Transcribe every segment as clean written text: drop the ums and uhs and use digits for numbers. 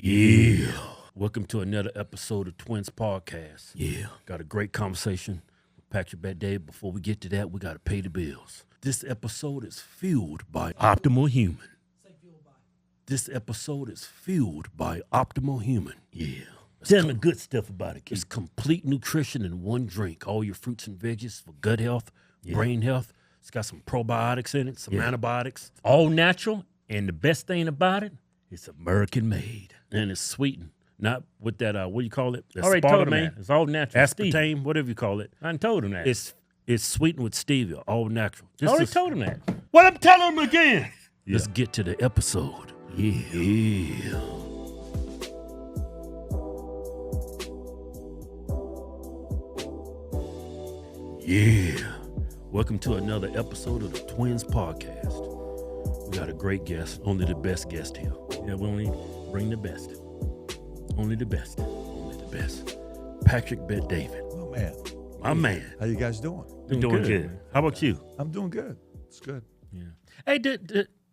Yeah. Welcome to another episode of Twins Podcast. Yeah. Got a great conversation with Patrick Bad. Before we get to that, we got to pay the bills. This episode is fueled by Optimal Human. This episode is fueled by Optimal Human. Yeah. Tell me good stuff about it. It's complete nutrition in one drink. All your fruits and veggies for gut health, brain health. It's got some probiotics in it, some antibiotics. All natural, and the best thing about it, It's American made. And it's sweetened. Not with that, what do you call it? That already told him aspartame, that. It's all natural. aspartame, whatever you call it. I done told him that. It's sweetened with stevia, all natural. I already told him that. Well, I'm telling him again. Let's get to the episode. Yeah. Yeah. Welcome to another episode of the Twins Podcast. We got a great guest, only the best guest here. Yeah, we only bring the best. Only the best. Only the best. Patrick Bet David. Oh, man. My man. How you guys doing? You're doing good. How about you? I'm doing good. It's good. Yeah. Hey,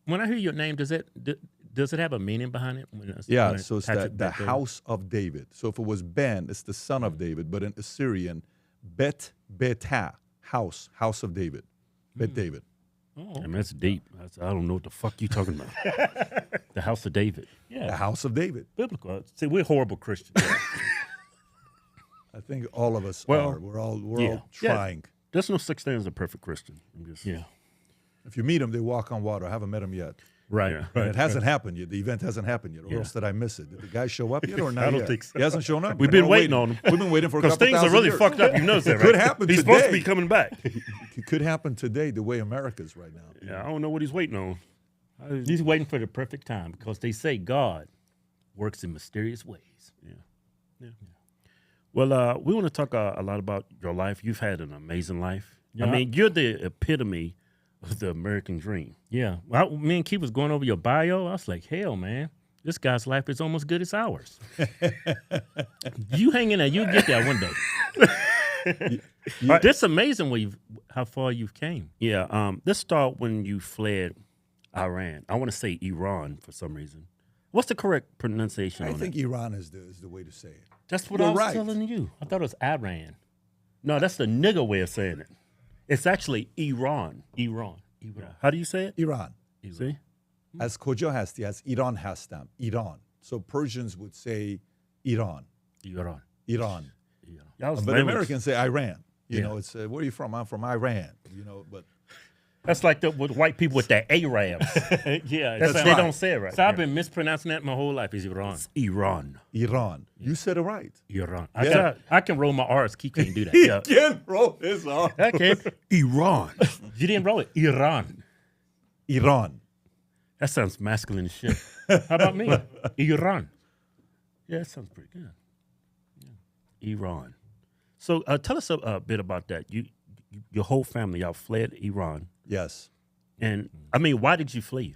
when I hear your name, does it have a meaning behind it? Yeah, so it's Patrick the Bet David? house of David. So if it was Ben, it's the son of David. But in Assyrian, Beta, house of David. Bet David. Oh, I mean, that's deep. I don't know what the fuck you talking about. The house of David. yeah. The house of David. Biblical. See, we're horrible Christians. I think all of us Well, are. We're all yeah. trying. There's no such thing as a perfect Christian. yeah. If you meet them, they walk on water. I haven't met them yet. Right. Yeah. And it hasn't happened yet. The event hasn't happened yet. Or Yeah. else did I miss it? Did the guy show up yet or not I don't yet? think so. He hasn't shown up. We've We're been waiting on him. We've been waiting for a Because couple things are thousand really years. fucked up. You notice that, right? Could happen He's supposed to today. be coming back. It could happen today the way America's right now. Yeah, I don't know what he's waiting on. He's waiting for the perfect time because they say God works in mysterious ways. Yeah. Well, we want to talk a lot about your life. You've had an amazing life. Yeah. I mean, you're the epitome of the American dream. Yeah. Well, me and Keith was going over your bio. I was like, hell, man, this guy's life is almost good as ours. You hang in there. You get there one day. It's amazing how far you've came. Yeah. Let's start when you fled Iran. I want to say Iran for some reason. What's the correct pronunciation I on think it? Iran is the way to say it. That's what You're I was right. telling you. I thought it was Iran. No, that's the nigger way of saying it. It's actually Iran. Iran. How do you say it? Iran. See? As Koja hasti, as Iran hastam. Iran. So Persians would say Iran. Iran. Iran. Y'all's But language- Americans say Iran. You Yeah. know, it's where are you from? I'm from Iran. You know, but That's like with white people with their Arabs. Yeah, That's they right. don't say it right. So I've been mispronouncing that my whole life. Is Iran. It's Iran. Iran. You said it right. Iran. I can roll my R's. Keith can't do that. Yeah. Again, bro. It's on. Okay. Iran. You didn't roll it. Iran. Iran. That sounds masculine as shit. How about me? Iran. Yeah, that sounds pretty good. Yeah. Iran. So tell us a bit about that. Your whole family, y'all fled Iran. Yes. And, I mean, why did you flee?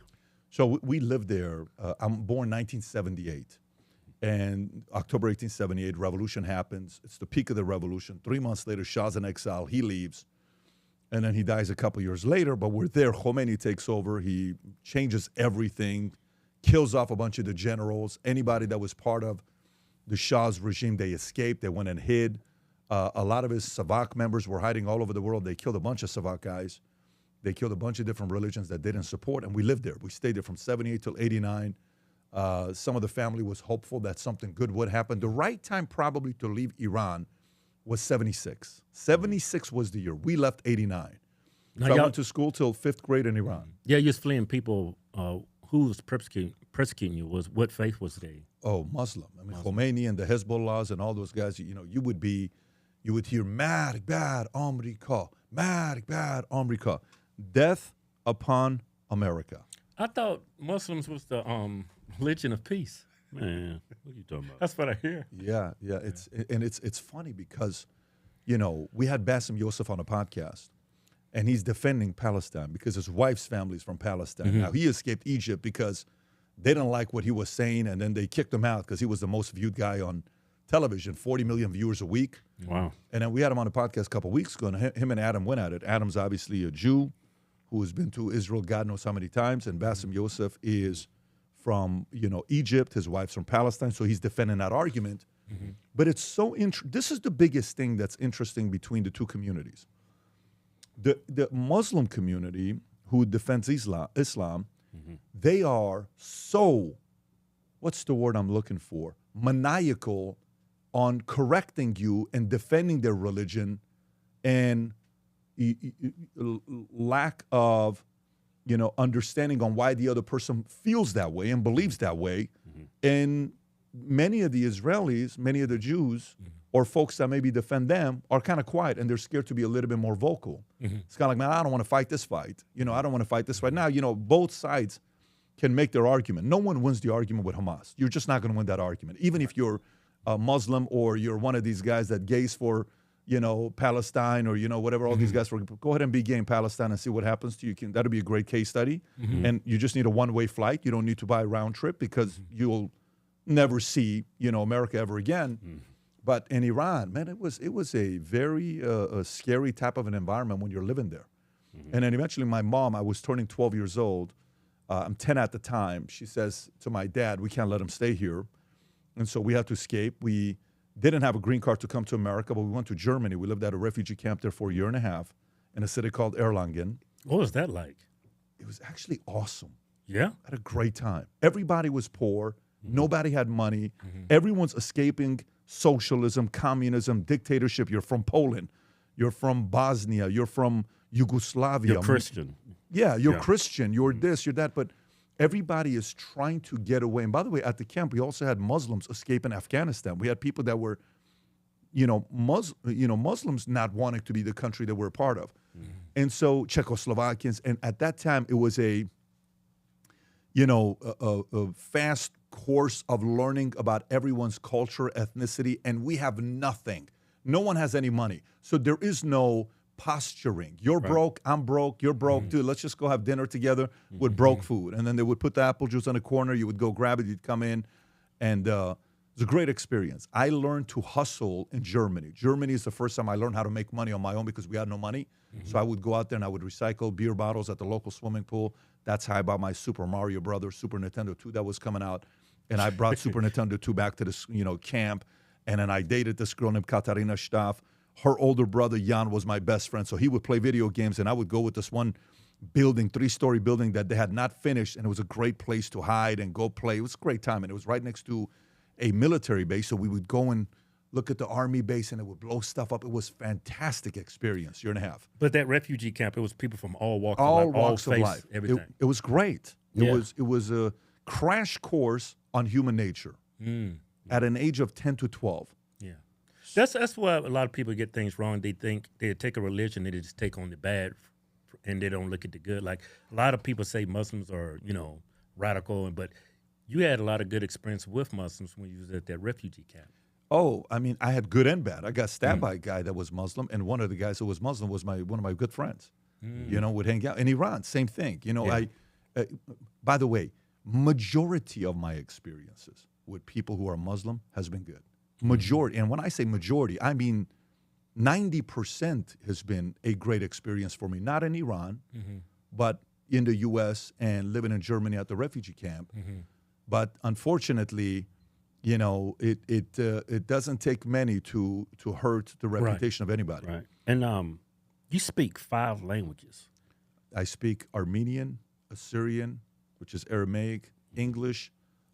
So we lived there. I'm born 1978. And October 1878, revolution happens. It's the peak of the revolution. 3 months later, Shah's in exile. He leaves. And then he dies a couple years later. But we're there. Khomeini takes over. He changes everything, kills off a bunch of the generals. Anybody that was part of the Shah's regime, they escaped. They went and hid. A lot of his Savak members were hiding all over the world. They killed a bunch of Savak guys. They killed a bunch of different religions that didn't support, and we lived there. We stayed there from 78 till 89. Some of the family was hopeful that something good would happen. The right time probably to leave Iran was 76. 76 was the year. We left 89. Now, So I y'all- went to school till 5th grade in Iran. Yeah, you're fleeing people who was persecuting you. What faith was they? Oh, Muslim. I mean, Khomeini and the Hezbollahs and all those guys, you know, you would hear, Marg bad America, Marg bad America. Death upon America. I thought Muslims was the religion of peace. Man, what are you talking about? That's what I hear. Yeah. It's funny because, you know, we had Bassem Youssef on a podcast, and he's defending Palestine because his wife's family is from Palestine. Mm-hmm. Now, he escaped Egypt because they didn't like what he was saying, and then they kicked him out because he was the most viewed guy on television, 40 million viewers a week. Wow. And then we had him on the podcast a couple of weeks ago, and him and Adam went at it. Adam's obviously a Jew who has been to Israel God knows how many times, and Bassem Youssef is from Egypt. His wife's from Palestine, so he's defending that argument. But it's so this is the biggest thing that's interesting between the two communities. The Muslim community who defends Islam, they are so, what's the word I'm looking for? Maniacal on correcting you and defending their religion, and lack of understanding on why the other person feels that way and believes that way. And many of the Israelis, many of the Jews, or folks that maybe defend them are kind of quiet, and they're scared to be a little bit more vocal. It's kind of like, man, I don't want to fight this fight. I don't want to fight this fight. Now, both sides can make their argument. No one wins the argument with Hamas. You're just not going to win that argument. Even if you're a Muslim or you're one of these guys that gays for, Palestine or, whatever, all these guys for, go ahead and be gay in Palestine and see what happens to you. That'll be a great case study. And you just need a one-way flight. You don't need to buy a round trip because you'll never see, America ever again. But in Iran, man, it was a very scary type of an environment when you're living there. And then eventually my mom, I was turning 12 years old. I'm 10 at the time. She says to my dad, we can't let him stay here. And so we had to escape. We didn't have a green card to come to America, but we went to Germany. We lived at a refugee camp there for a year and a half in a city called Erlangen. What was that like? It was actually awesome. Yeah? I had a great time. Everybody was poor. Nobody had money. Everyone's escaping socialism, communism, dictatorship. You're from Poland. You're from Bosnia. You're from Yugoslavia. You're Christian. Yeah, you're Christian. You're this, you're that. But everybody is trying to get away. And by the way, at the camp, we also had Muslims escaping Afghanistan. We had people that were, Muslims not wanting to be the country that we're a part of. And so Czechoslovakians. And at that time, it was a fast course of learning about everyone's culture, ethnicity, and we have nothing. No one has any money. So there is no posturing. You're broke, I'm broke, you're broke, dude, let's just go have dinner together with broke food. And then they would put the apple juice on the corner, you would go grab it, you'd come in, and it was a great experience. I learned to hustle in Germany. Germany is the first time I learned how to make money on my own because we had no money. So I would go out there and I would recycle beer bottles at the local swimming pool. That's how I bought my Super Mario Brothers, Super Nintendo 2 that was coming out. And I brought Super Nintendo 2 back to this, camp. And then I dated this girl named Katarina Staff. Her older brother, Jan, was my best friend. So he would play video games, and I would go with this one building, 3-story building that they had not finished. And it was a great place to hide and go play. It was a great time. And it was right next to a military base. So we would go and look at the army base, and it would blow stuff up. It was a fantastic experience, year and a half. But that refugee camp, it was people from all walks of life. Everything. It was great. It was a crash course on human nature at an age of 10 to 12. Yeah. That's why a lot of people get things wrong. They think they take a religion, they just take on the bad, and they don't look at the good. Like a lot of people say Muslims are, radical, but you had a lot of good experience with Muslims when you was at that refugee camp. Oh, I mean, I had good and bad. I got stabbed by a guy that was Muslim, and one of the guys who was Muslim was one of my good friends. Would hang out in Iran. Same thing. By the way, majority of my experiences with people who are Muslim has been good. Majority, and when I say majority, I mean 90% has been a great experience for me. Not in Iran, but in the U.S. and living in Germany at the refugee camp. But unfortunately, it doesn't take many to hurt the reputation of anybody. Right. And you speak 5 languages. I speak Armenian, Assyrian, which is Aramaic, English,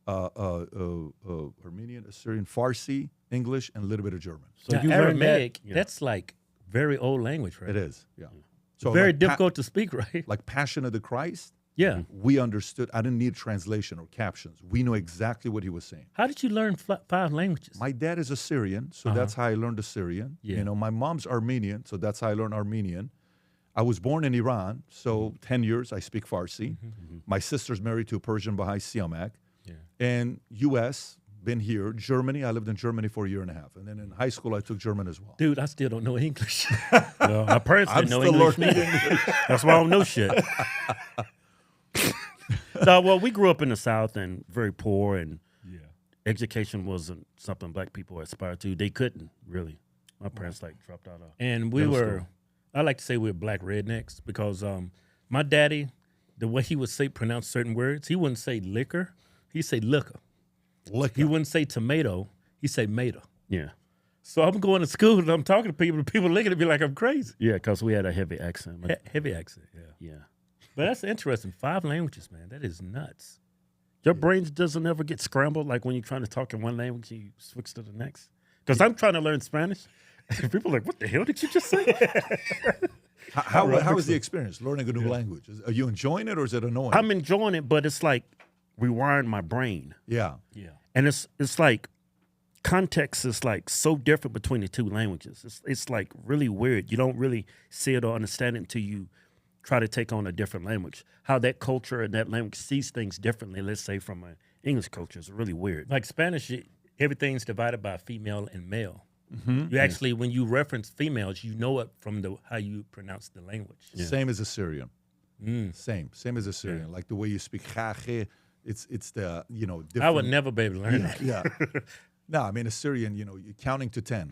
Armenian, Assyrian, Farsi, English, and a little bit of German. So now, you Aramaic, that's like very old language, right? It is, yeah. So very difficult to speak, right? Like Passion of the Christ. Yeah. We understood. I didn't need translation or captions. We knew exactly what he was saying. How did you learn 5 languages? My dad is Assyrian, so that's how I learned Assyrian. Yeah. My mom's Armenian, so that's how I learned Armenian. I was born in Iran, so 10 years I speak Farsi. My sister's married to a Persian Baha'i Siamak. Yeah. And U.S., been here. Germany, I lived in Germany for a year and a half. And then in high school, I took German as well. Dude, I still don't know English. My parents didn't know English neither. That's why I don't know shit. So, well, we grew up in the South and very poor, and education wasn't something black people aspired to. They couldn't, really. My parents, dropped out of. And we were, I like to say we were black rednecks because my daddy, the way he would pronounce certain words, he wouldn't say liquor. he say liquor. Liquor. He wouldn't say tomato. He say mater. Yeah. So I'm going to school and I'm talking to people. And people looking at me like I'm crazy. Yeah, because we had a heavy accent. Man. Heavy accent. Yeah. Yeah. But that's interesting. 5 languages, man. That is nuts. Your brain doesn't ever get scrambled like when you're trying to talk in one language, you switch to the next? Because I'm trying to learn Spanish. People are like, what the hell did you just say? How is the experience learning a new language? Are you enjoying it or is it annoying? I'm enjoying it, but it's like rewiring my brain. yeah. Yeah. And it's like context is like so different between the 2 languages. It's like really weird. You don't really see it or understand it until you try to take on a different language. How that culture and that language sees things differently, let's say from an English culture, is really weird. Like Spanish, everything's divided by female and male. You actually, when you reference females, you know it from how you pronounce the language. Same as Assyrian. Same as Assyrian. Yeah. Like the way you speak it's the, different. I would never be able to learn that. Yeah. No, I mean Assyrian, you're counting to 10.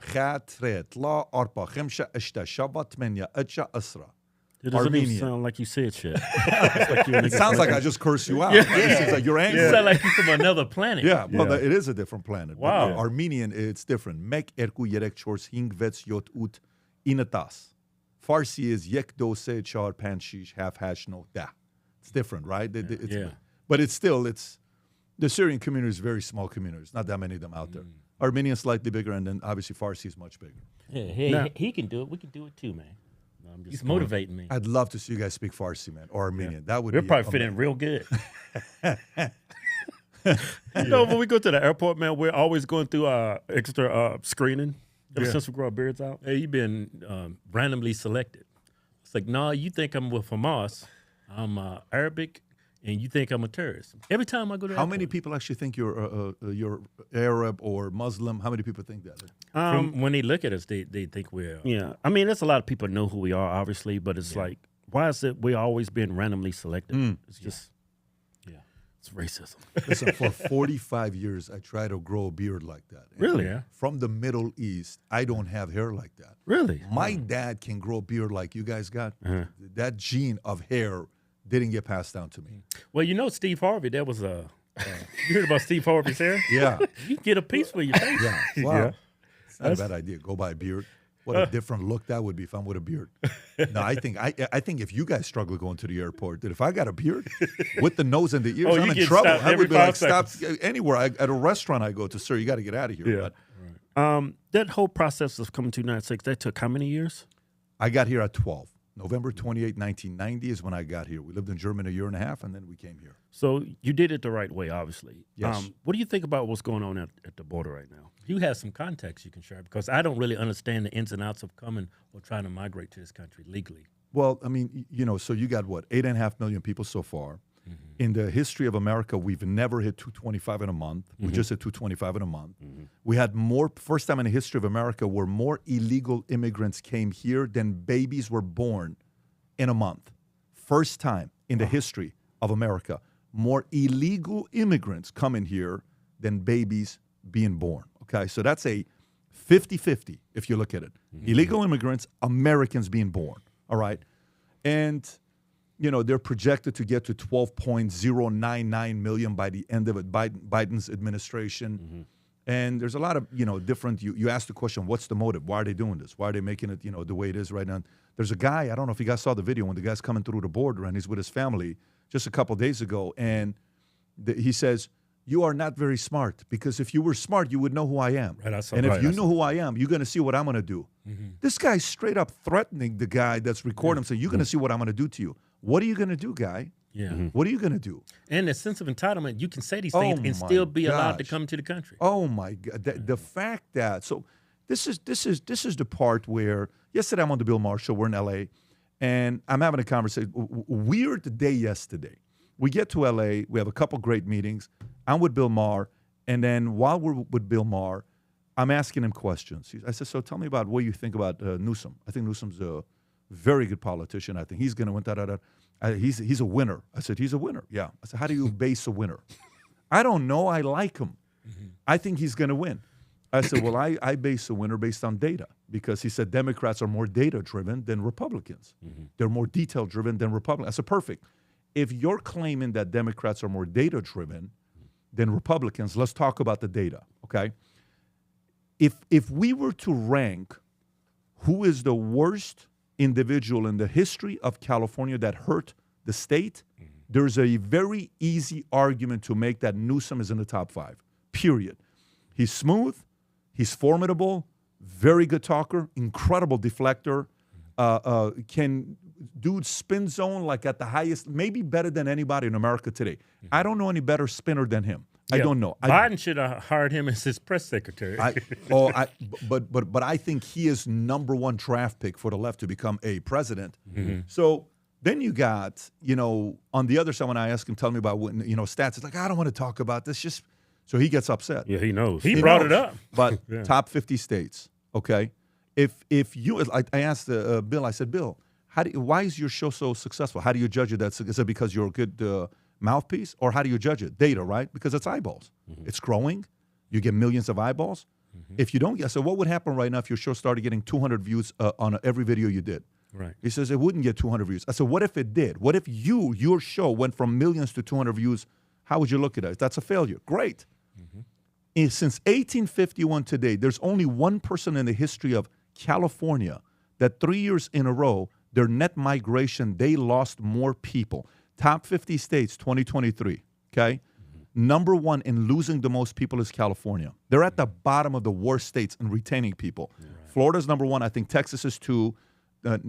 It doesn't Armenian. even sound like you said shit. It's like It sounds like I just cursed you out. It seems like you're angry. You sound like you're from another planet. Yeah, well, it is a different planet. Wow. But Armenian, it's different. Mek erku yerek chors hing vets yot ut inatas. Farsi is yek do se char pan shish half hash no da. It's different, right? But it's the Syrian community is a very small community. There's not that many of them out there. Armenian slightly bigger, and then obviously Farsi is much bigger. Yeah, he can do it. We can do it too, man. He's motivating me. I'd love to see you guys speak Farsi, man, or Armenian. That would We'll be probably fit in real good. You know, when we go to the airport, man, we're always going through extra screening ever since we grow our beards out. Hey, you've been randomly selected. It's like, no, you think I'm with Hamas. I'm Arabic, and you think I'm a terrorist. Every time I go to the How airport. many people actually think you're Arab or Muslim? How many people think that? From when they look at us, they think we're... Yeah. I mean, there's a lot of people know who we are, obviously, but it's like, why is it we're always being randomly selected? It's just, it's racism. Listen, for 45 years, I tried to grow a beard like that. And Really? Yeah. From the Middle East, I don't have hair like that. Really? My dad can grow a beard like you guys got. That gene of hair didn't get passed down to me. Well, you know Steve Harvey, that was a... you heard about Steve Harvey's hair? Yeah. You can get a piece for your face. Yeah. Wow. It's not a bad idea. Go buy a beard. What a different look that would be if I'm with a beard. No, I think if you guys struggle going to the airport, that if I got a beard with the nose and the ears, you I'm in get trouble. stopped I every would be 5 like, stop seconds. anywhere. At a restaurant I go to, sir, you got to get out of here. Yeah. But That whole process of coming to the United States, that took how many years? I got here at 12. November 28, 1990 is when I got here. We lived in Germany a year and a half, and then we came here. So you did it the right way, obviously. Yes. What do you think about what's going on at the border right now? You have some context you can share because I don't really understand the ins and outs of coming or trying to migrate to this country legally. Well, I mean, so you got what, 8.5 million people so far. In the history of America, we've never hit 225 in a month. We just hit 225 in a month. We had first time in the history of America where more illegal immigrants came here than babies were born in a month. First time in the history of America, more illegal immigrants coming here than babies being born. Okay, so that's a 50-50 if you look at it. Illegal immigrants, Americans being born. All right, and they're projected to get to 12.099 million by the end of it, Biden's administration. And there's a lot of, different, you ask the question, what's the motive? Why are they doing this? Why are they making it, the way it is right now? There's a guy, I don't know if you guys saw the video when the guy's coming through the border and he's with his family just a couple days ago. And he says, you are not very smart because if you were smart, you would know who I am. Right, I saw and that. if you know who I am, you're going to see what I'm going to do. This guy's straight up threatening the guy that's recording him, saying, you're going to see what I'm going to do to you. What are you going to do, guy? Yeah. What are you going to do? And the sense of entitlement, you can say these things and still be allowed to come to the country. Oh my God! The fact that this is the part where yesterday I'm on the Bill Maher show. We're in LA, and I'm having a conversation. Weird day yesterday. We get to LA. We have a couple great meetings. I'm with Bill Maher, and then while we're with Bill Maher, I'm asking him questions. I said, "So tell me about what you think about Newsom. I think Newsom's a very good politician. I think he's going to win. He's a winner." I said, "He's a winner." Yeah. I said, "How do you base a winner?" I don't know. I like him. I think he's going to win. I said, "Well, I base a winner based on data," because he said Democrats are more data-driven than Republicans. They're more detail-driven than Republicans. I said, "Perfect. If you're claiming that Democrats are more data-driven, than Republicans. Let's talk about the data, okay? If we were to rank who is the worst individual in the history of California that hurt the state, there's a very easy argument to make that Newsom is in the top 5, period. He's smooth, he's formidable, very good talker, incredible deflector, can do spin zone like at the highest, maybe better than anybody in America today. I don't know any better spinner than him. I don't know. Biden should have hired him as his press secretary. But I think he is number 1 draft pick for the left to become a president. So then you got, on the other side, when I ask him, tell me about stats, it's like, I don't want to talk about this. So he gets upset. Yeah, he knows. He brought it up. But top 50 states, okay? If you, I asked Bill, I said, Bill, why is your show so successful? How do you judge it? Is it because you're a good mouthpiece, or how do you judge it? Data, right? Because it's eyeballs. It's growing. You get millions of eyeballs. If you don't get, so what would happen right now if your show started getting 200 views on every video you did? Right. He says it wouldn't get 200 views. I said, what if it did? What if your show went from millions to 200 views? How would you look at it? That's a failure. Great. Since 1851 today, there's only one person in the history of California that 3 years in a row, their net migration, they lost more people. Top 50 states, 2023, okay? Number 1 in losing the most people is California. They're at the bottom of the worst states in retaining people. Yeah, right. Florida's number 1. I think Texas is 2.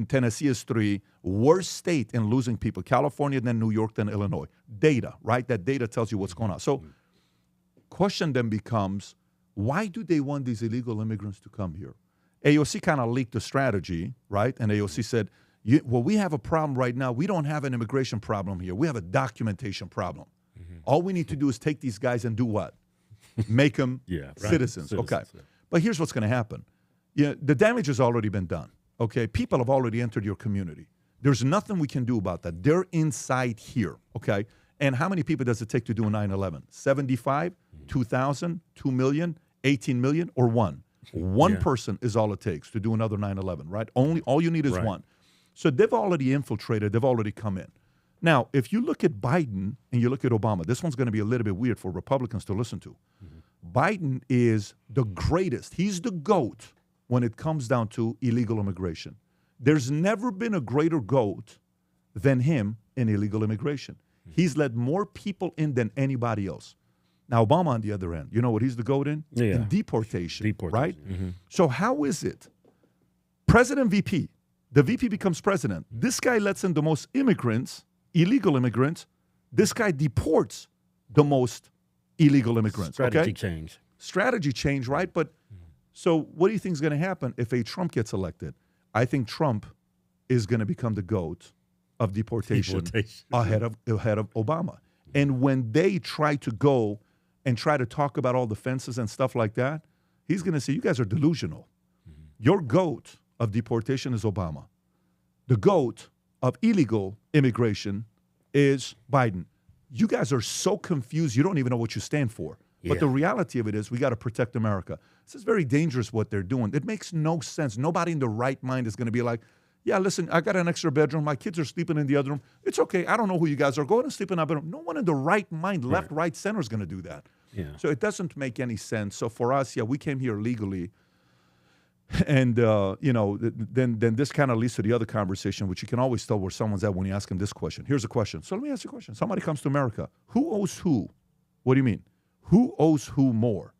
Tennessee is 3. Worst state in losing people. California, then New York, then Illinois. Data, right? That data tells you what's going on. So question then becomes, why do they want these illegal immigrants to come here? AOC kind of leaked the strategy, right? And AOC said, we have a problem right now. We don't have an immigration problem here. We have a documentation problem. All we need to do is take these guys and do what? Make them citizens. Okay. Yeah. But here's what's going to happen. The damage has already been done. Okay. People have already entered your community. There's nothing we can do about that. They're inside here. Okay. And how many people does it take to do a 9/11? 75, 2,000, 2 million, 18 million, or one? One person is all it takes to do another 9/11, right? All you need is one. So they've already infiltrated. They've already come in. Now, if you look at Biden and you look at Obama, this one's going to be a little bit weird for Republicans to listen to. Biden is the greatest. He's the GOAT when it comes down to illegal immigration. There's never been a greater GOAT than him in illegal immigration. He's let more people in than anybody else. Now, Obama, on the other end, you know what he's the GOAT in? Yeah. In deportation, right? So how is it? President VP, the VP becomes president. This guy lets in the most immigrants, illegal immigrants. This guy deports the most illegal immigrants. Strategy change, right? But so what do you think is going to happen if a Trump gets elected? I think Trump is going to become the GOAT of deportation. ahead of Obama. And when they try to go and try to talk about all the fences and stuff like that, he's going to say, you guys are delusional. Your GOAT of deportation is Obama. The GOAT of illegal immigration is Biden. You guys are so confused, you don't even know what you stand for. Yeah. But the reality of it is we got to protect America. This is very dangerous what they're doing. It makes no sense. Nobody in the right mind is going to be like, yeah, listen, I got an extra bedroom. My kids are sleeping in the other room. It's okay. I don't know who you guys are. Go ahead and sleep in our bedroom. No one in the right mind, left, right, center is going to do that. Yeah. So it doesn't make any sense. So for us, we came here legally. And, then this kind of leads to the other conversation, which you can always tell where someone's at when you ask them this question. Here's a question. So let me ask you a question. Somebody comes to America. Who owes who? What do you mean? Who owes who more?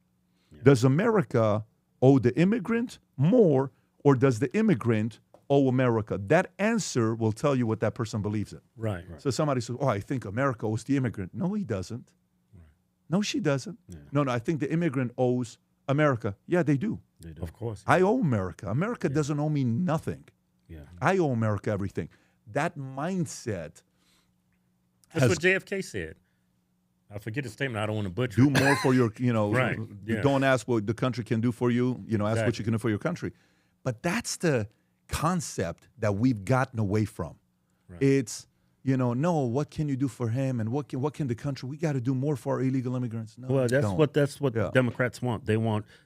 Yeah. Does America owe the immigrant more, or does the immigrant owe America? That answer will tell you what that person believes in. Right. So somebody says, I think America owes the immigrant. No, he doesn't. Right. No, she doesn't. Yeah. No, I think the immigrant owes America. Yeah, they do. They do. Of course. I owe America. America doesn't owe me nothing. Yeah. I owe America everything. That mindset. That's what JFK said. I forget the statement. I don't want to butcher. Do more for your, right. Yeah. Don't ask what the country can do for you. Ask what you can do for your country. But that's the concept that we've gotten away from. Right. It's, no, what can you do for him, and what can the country? We got to do more for our illegal immigrants. No, Well, that's what Yeah. Democrats want.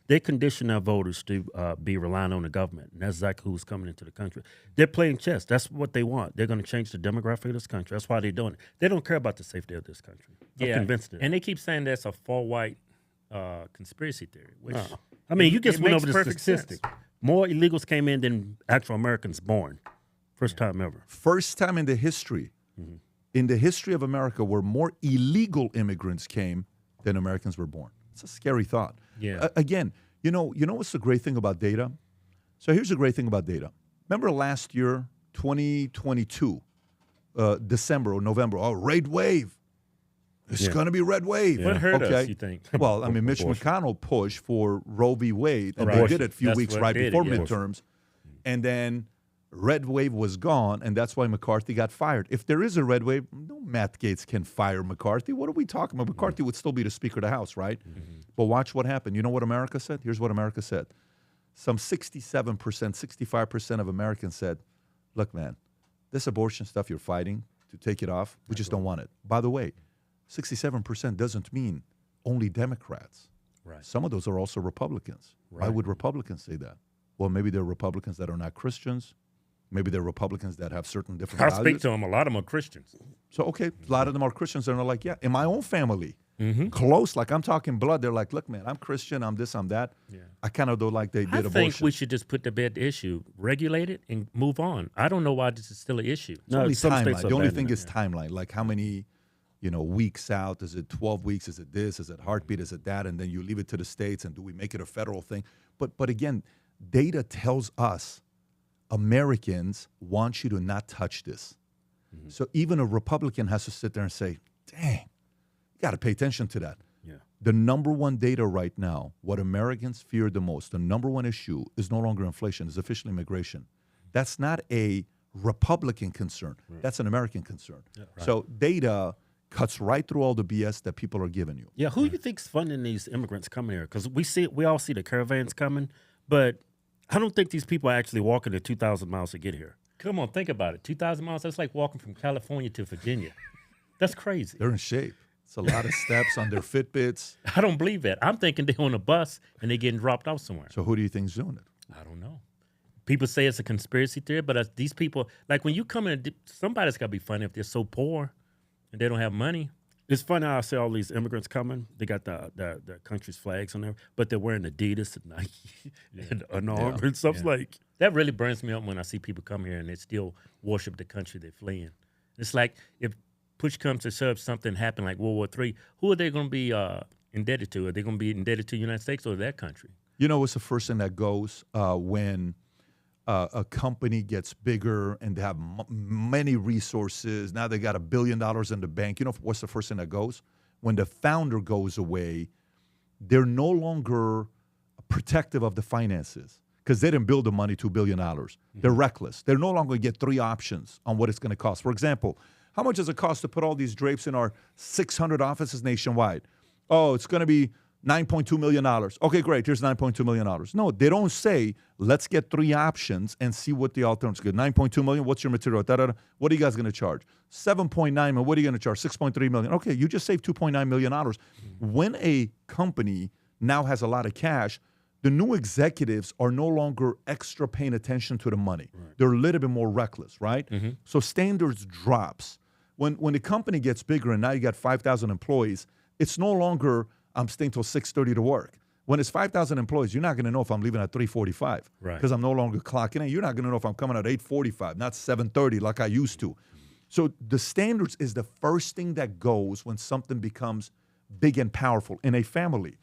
They condition their voters to be relying on the government, and that's exactly who's coming into the country. They're playing chess. That's what they want. They're going to change the demographic of this country. That's why they're doing it. They don't care about the safety of this country. I'm convinced of it. And they keep saying that's a far-white conspiracy theory. Which I mean, you just it went makes over the perfect sense. statistic. More illegals came in than actual Americans born. First time ever. First time in the history, of America, where more illegal immigrants came than Americans were born. It's a scary thought. Yeah. Again, you know what's the great thing about data? So here's the great thing about data. Remember last year, 2022, December or November, red wave. It's going to be red wave. What hurt us, you think? Well, I mean, Mitch McConnell pushed for Roe v. Wade, and they Abortion. did it a few That's weeks what right did it, before yeah. midterms. And then red wave was gone, and that's why McCarthy got fired. If there is a red wave, no Matt Gaetz can fire McCarthy. What are we talking about? McCarthy would still be the Speaker of the House, right? But watch what happened. You know what America said? Here's what America said. Some 67%, 65% of Americans said, look, man, this abortion stuff you're fighting to take it off, we just don't want it. By the way, 67% doesn't mean only Democrats. Right. Some of those are also Republicans. Why would Republicans say that? Well, maybe they're Republicans that are not Christians. Maybe they're Republicans that have certain different I values. speak to them. A lot of them are Christians. So, okay, a lot of them are Christians, and they're like, yeah, in my own family, close, like I'm talking blood, they're like, look, man, I'm Christian, I'm this, I'm that. Yeah. I kind of do like they I did think abortion. we should just put to bed the issue, regulate it, and move on. I don't know why this is still an issue. It's only some states timeline. are The only banning thing is timeline, like how many, weeks out. Is it 12 weeks? Is it this? Is it heartbeat? Is it that? And then you leave it to the states, and do we make it a federal thing? But again, data tells us Americans want you to not touch this. So even a Republican has to sit there and say, dang, you got to pay attention to that. Yeah. The number one data right now, what Americans fear the most, the number one issue is no longer inflation, it's officially immigration. That's not a Republican concern. That's an American concern. So data cuts right through all the BS that people are giving you. Yeah, who you think's funding these immigrants coming here? Because we all see the caravans coming, but I don't think these people are actually walking the 2,000 miles to get here. Come on, think about it. 2,000 miles, that's like walking from California to Virginia. That's crazy. They're in shape. It's a lot of steps on their Fitbits. I don't believe that. I'm thinking they're on a bus and they're getting dropped off somewhere. So who do you think's doing it? I don't know. People say it's a conspiracy theory, but these people, like when you come in, somebody's got to be funny if they're so poor and they don't have money. It's funny how I see all these immigrants coming. They got the country's flags on there, but they're wearing Adidas and Nike and Under Armour and stuff like. That really burns me up when I see people come here and they still worship the country they're fleeing. It's like if push comes to shove, something happened like World War III, who are they going to be indebted to? Are they going to be indebted to the United States or that country? You know what's the first thing that goes when a company gets bigger and they have many resources? Now they got $1 billion in the bank. You know what's the first thing that goes? When the founder goes away, they're no longer protective of the finances because they didn't build the money $2 billion. They're reckless. They're no longer going to get 3 options on what it's going to cost. For example, how much does it cost to put all these drapes in our 600 offices nationwide? Oh, it's going to be $9.2 million. Okay, great. Here's $9.2 million. No, they don't say, let's get 3 options and see what the alternatives are. $9.2 million, what's your material? Da-da-da. What are you guys going to charge? $7.9 million, what are you going to charge? $6.3 million. Okay, you just saved $2.9 million. When a company now has a lot of cash, the new executives are no longer extra paying attention to the money. They're a little bit more reckless, right? So standards drops. When the company gets bigger and now you got 5,000 employees, it's no longer I'm staying till 6:30 to work. When it's 5,000 employees, you're not going to know if I'm leaving at 3:45 because I'm no longer clocking in. You're not going to know if I'm coming at 8:45, not 7:30 like I used to. So the standards is the first thing that goes when something becomes big and powerful in a family.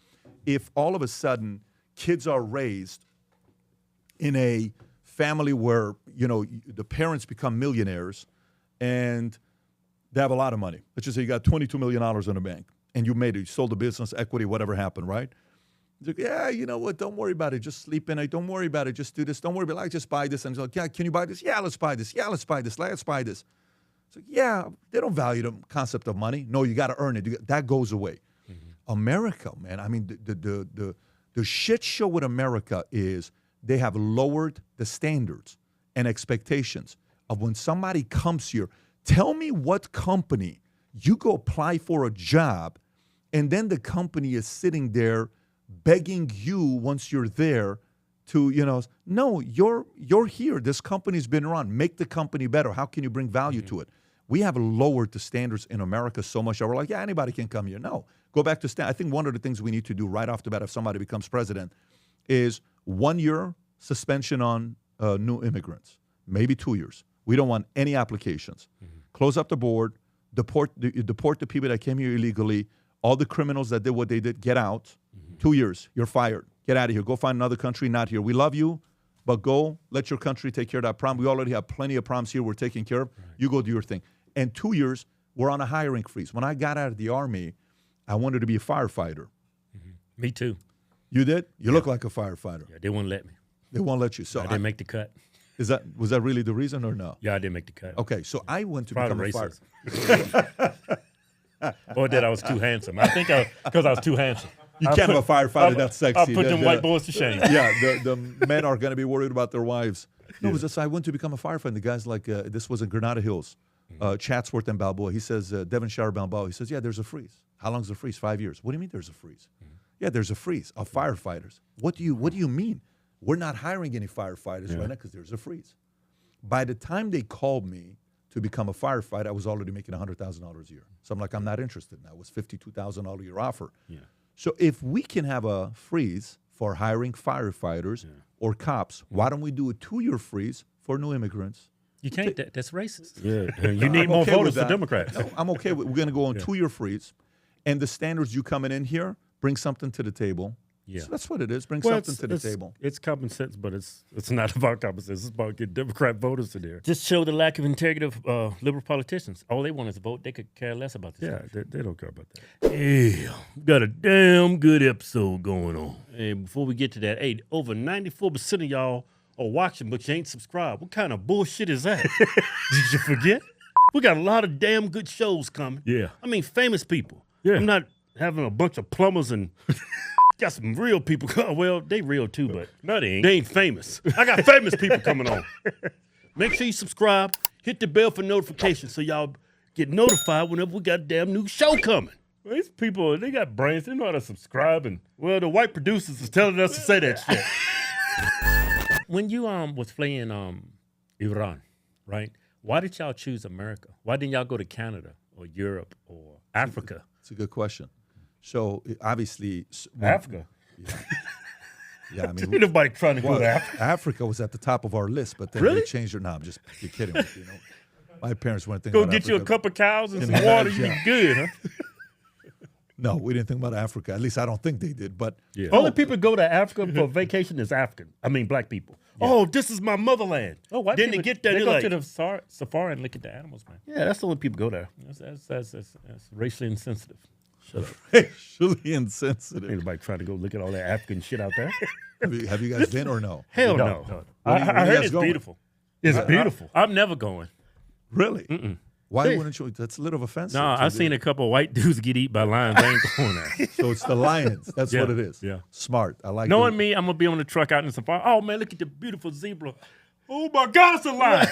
If all of a sudden kids are raised in a family where, the parents become millionaires and they have a lot of money. Let's just say you got $22 million in the bank and you made it. You sold the business, equity, whatever happened, right? It's like, yeah, you know what? Don't worry about it. Just sleep in it. Don't worry about it. Just do this. Don't worry about it. Just buy this. And it's like, yeah, can you buy this? Yeah, let's buy this. Yeah, let's buy this. Let's buy this. It's like, yeah, they don't value the concept of money. No, you got to earn it. That goes away. America, man, I mean, the shit show with America is they have lowered the standards and expectations of when somebody comes here. Tell me what company you go apply for a job, and then the company is sitting there begging you once you're there to, no, you're here. This company's been around. Make the company better. How can you bring value to it? We have lowered the standards in America so much that we're like, yeah, anybody can come here. No, go back to I think one of the things we need to do right off the bat if somebody becomes president is 1 year suspension on new immigrants, maybe 2 years. We don't want any applications. Close up the board, deport the people that came here illegally, all the criminals that did what they did, get out. 2 years, you're fired. Get out of here. Go find another country, not here. We love you, but go let your country take care of that problem. We already have plenty of problems here we're taking care of. Right. You go do your thing. And 2 years, we're on a hiring freeze. When I got out of the Army, I wanted to be a firefighter. Me too. You did? You look like a firefighter. Yeah, they won't let me. They won't let you. So I didn't make the cut. Was that really the reason or no? Yeah, I didn't make the cut. Okay, so I went to become a firefighter. Or that I was too handsome. I think because I was too handsome. You can't have a firefighter that's sexy. I'll put them white boys to shame. Yeah, the men are going to be worried about their wives. No, it was just I went to become a firefighter. The guy's like, this was in Granada Hills, Chatsworth and Balboa. He says, Devonshire, Balboa. He says, yeah, there's a freeze. How long's the freeze? 5 years. What do you mean there's a freeze? Yeah, there's a freeze of firefighters. What do you mean? We're not hiring any firefighters right now because there's a freeze. By the time they called me to become a firefighter, I was already making $100,000 a year. So I'm like, I'm not interested now. It was $52,000 a year offer. Yeah. So if we can have a freeze for hiring firefighters or cops, why don't we do a 2-year freeze for new immigrants? You can't. That's racist. Yeah. You need more voters for Democrats. No, I'm okay with. We're going to go on 2-year freeze, and the standards you coming in here bring something to the table. Yeah, so that's what it is. Bring something to the table. It's common sense, but it's not about common sense. It's about getting Democrat voters in there. Just show the lack of integrity of liberal politicians. All they want is a vote. They could care less about this. Yeah, they don't care about that. Yeah, we got a damn good episode going on. Hey, before we get to that, over 94% of y'all are watching, but you ain't subscribed. What kind of bullshit is that? Did you forget? We got a lot of damn good shows coming. Yeah. I mean, famous people. Yeah. I'm not having a bunch of plumbers and... Got some real people. Well, they real too, but no, they ain't famous. I got famous people coming on. Make sure you subscribe. Hit the bell for notifications so y'all get notified whenever we got a damn new show coming. Well, these people, they got brains. They know how to subscribe. And well, the white producers is telling us to say that shit. When you was playing Iran, right? Why did y'all choose America? Why didn't y'all go to Canada or Europe or Africa? It's a good question. So obviously, Africa. Yeah, I mean, ain't nobody trying to go to Africa. Africa was at the top of our list, but then really? they changed their. No, I'm just kidding with you. My parents weren't thinking. Go get Africa. You a cup of cows and some water. You be good, huh? No, we didn't think about Africa. At least I don't think they did. But only people go to Africa for vacation is African. I mean, black people. Yeah. Oh, this is my motherland. Oh, white then people, they get there. They go to the safari and look at the animals, man. Yeah, that's the only people go there. That's racially insensitive. Shut up. Racially insensitive. Ain't nobody trying to go look at all that African shit out there. Have you guys been or no? Hell no. I heard it's beautiful. It's beautiful. I'm never going. Really? Mm-mm. Why wouldn't you? That's a little offensive. No, I've seen a couple of white dudes get eaten by lions. I ain't going there. So it's the lions. That's what it is. Yeah. Smart. I like knowing me, I'm going to be on the truck out in the safari. Oh, man, look at the beautiful zebra. Oh, my God, it's a lion.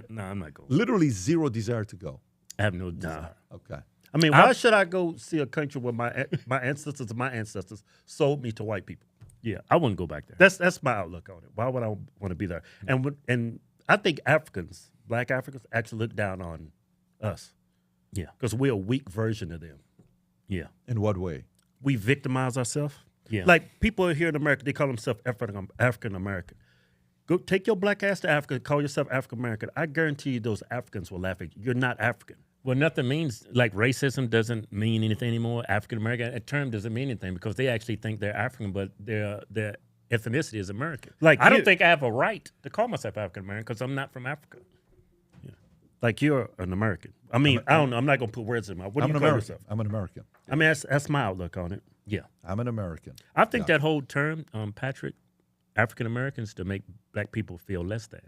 No, I'm not going. Literally zero desire to go. I have no desire. Okay. I mean, why should I go see a country where my ancestors sold me to white people? Yeah, I wouldn't go back there. That's my outlook on it. Why would I want to be there? And I think black Africans, actually look down on us. Yeah, because we're a weak version of them. Yeah. In what way? We victimize ourselves. Yeah. Like people here in America, they call themselves African American. Go take your black ass to Africa, call yourself African American. I guarantee you those Africans will laugh at you. You're not African. Well, nothing means, like racism doesn't mean anything anymore. African American, a term doesn't mean anything because they actually think they're African, but their ethnicity is American. Like I don't think I have a right to call myself African American because I'm not from Africa. Yeah. Like you're an American. I mean, I don't know. I'm not going to put words in my mouth. What do you call yourself? I'm an American. I mean, that's my outlook on it. Yeah. I'm an American. I think that whole term, Patrick, African Americans, to make black people feel less than.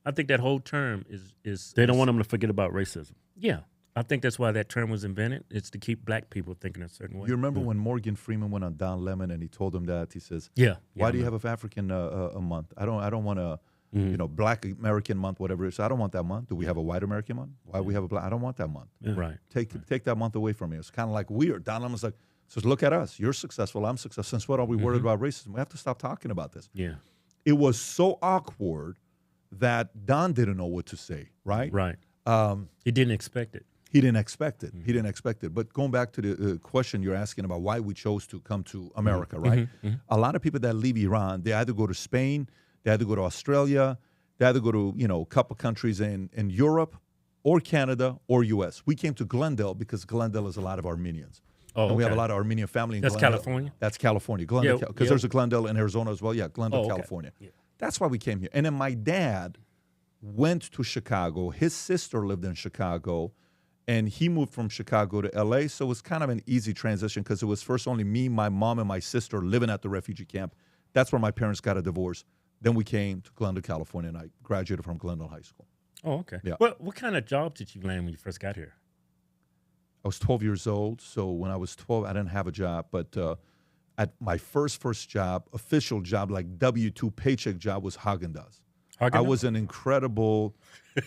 I think that whole term is they don't want them to forget about racism. Yeah. I think that's why that term was invented. It's to keep black people thinking a certain way. You remember when Morgan Freeman went on Don Lemon and he told him that? He says, why do you have an African a month? I don't want to Black American month, whatever it is. I don't want that month. Do we have a white American month? Why we have a black? I don't want that month. Yeah. Right. Take that month away from me. It's kind of like weird. Donald was like, says, look at us. You're successful. I'm successful. Since what are we worried about racism? We have to stop talking about this. Yeah. It was so awkward that Don didn't know what to say, right? Right. He didn't expect it. He didn't expect it. He didn't expect it. But going back to the question you're asking about why we chose to come to America, right? A lot of people that leave Iran, they either go to Spain, they either go to Australia, they either go to, a couple countries in Europe or Canada or U.S. We came to Glendale because Glendale is a lot of Armenians. Oh, and we have a okay. lot of Armenian family in That's Glendale. California? That's California. Glendale, Yeah, because there's a Glendale in Arizona as well. Yeah, Glendale, okay. California. Yeah. That's why we came here. And then my dad went to Chicago. His sister lived in Chicago, and he moved from Chicago to L.A., so it was kind of an easy transition because it was first only me, my mom, and my sister living at the refugee camp. That's where my parents got a divorce. Then we came to Glendale, California, and I graduated from Glendale High School. Oh, okay. Yeah. What kind of job did you land when you first got here? I was 12 years old, so when I was 12, I didn't have a job. But at my first job, official job, like W-2 paycheck job, was Haagen-Dazs. I was an incredible,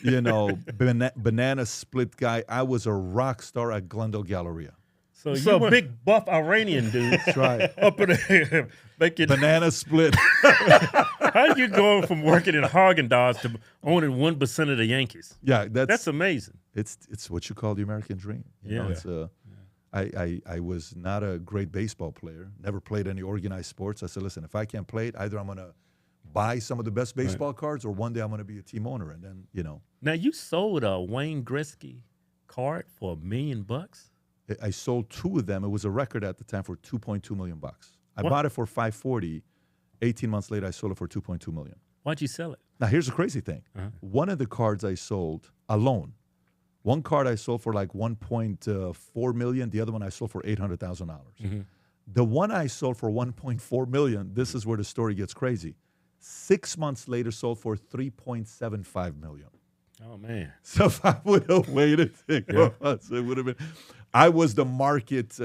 banana split guy. I was a rock star at Glendale Galleria. So you were a big buff Iranian dude. That's right. Up in there making Banana split. How you going from working in Haagen-Dazs to owning 1% of the Yankees? Yeah, that's amazing. It's what you call the American dream. You know, I was not a great baseball player. Never played any organized sports. I said, listen, if I can't play it, either I'm gonna buy some of the best baseball cards, or one day I'm gonna be a team owner. And then Now you sold a Wayne Gretzky card for $1 million. I sold 2 of them. It was a record at the time for $2.2 million. I bought it for $540. 18 months later, I sold it for $2.2 million. Why'd you sell it? Now, here's the crazy thing. One of the cards I sold alone, one card I sold for like $1.4 million. The other one I sold for $800,000. The one I sold for $1.4 million, this is where the story gets crazy. 6 months later, sold for $3.75 million. Oh, man. So if I would have waited 6 months, it would have been. I was the market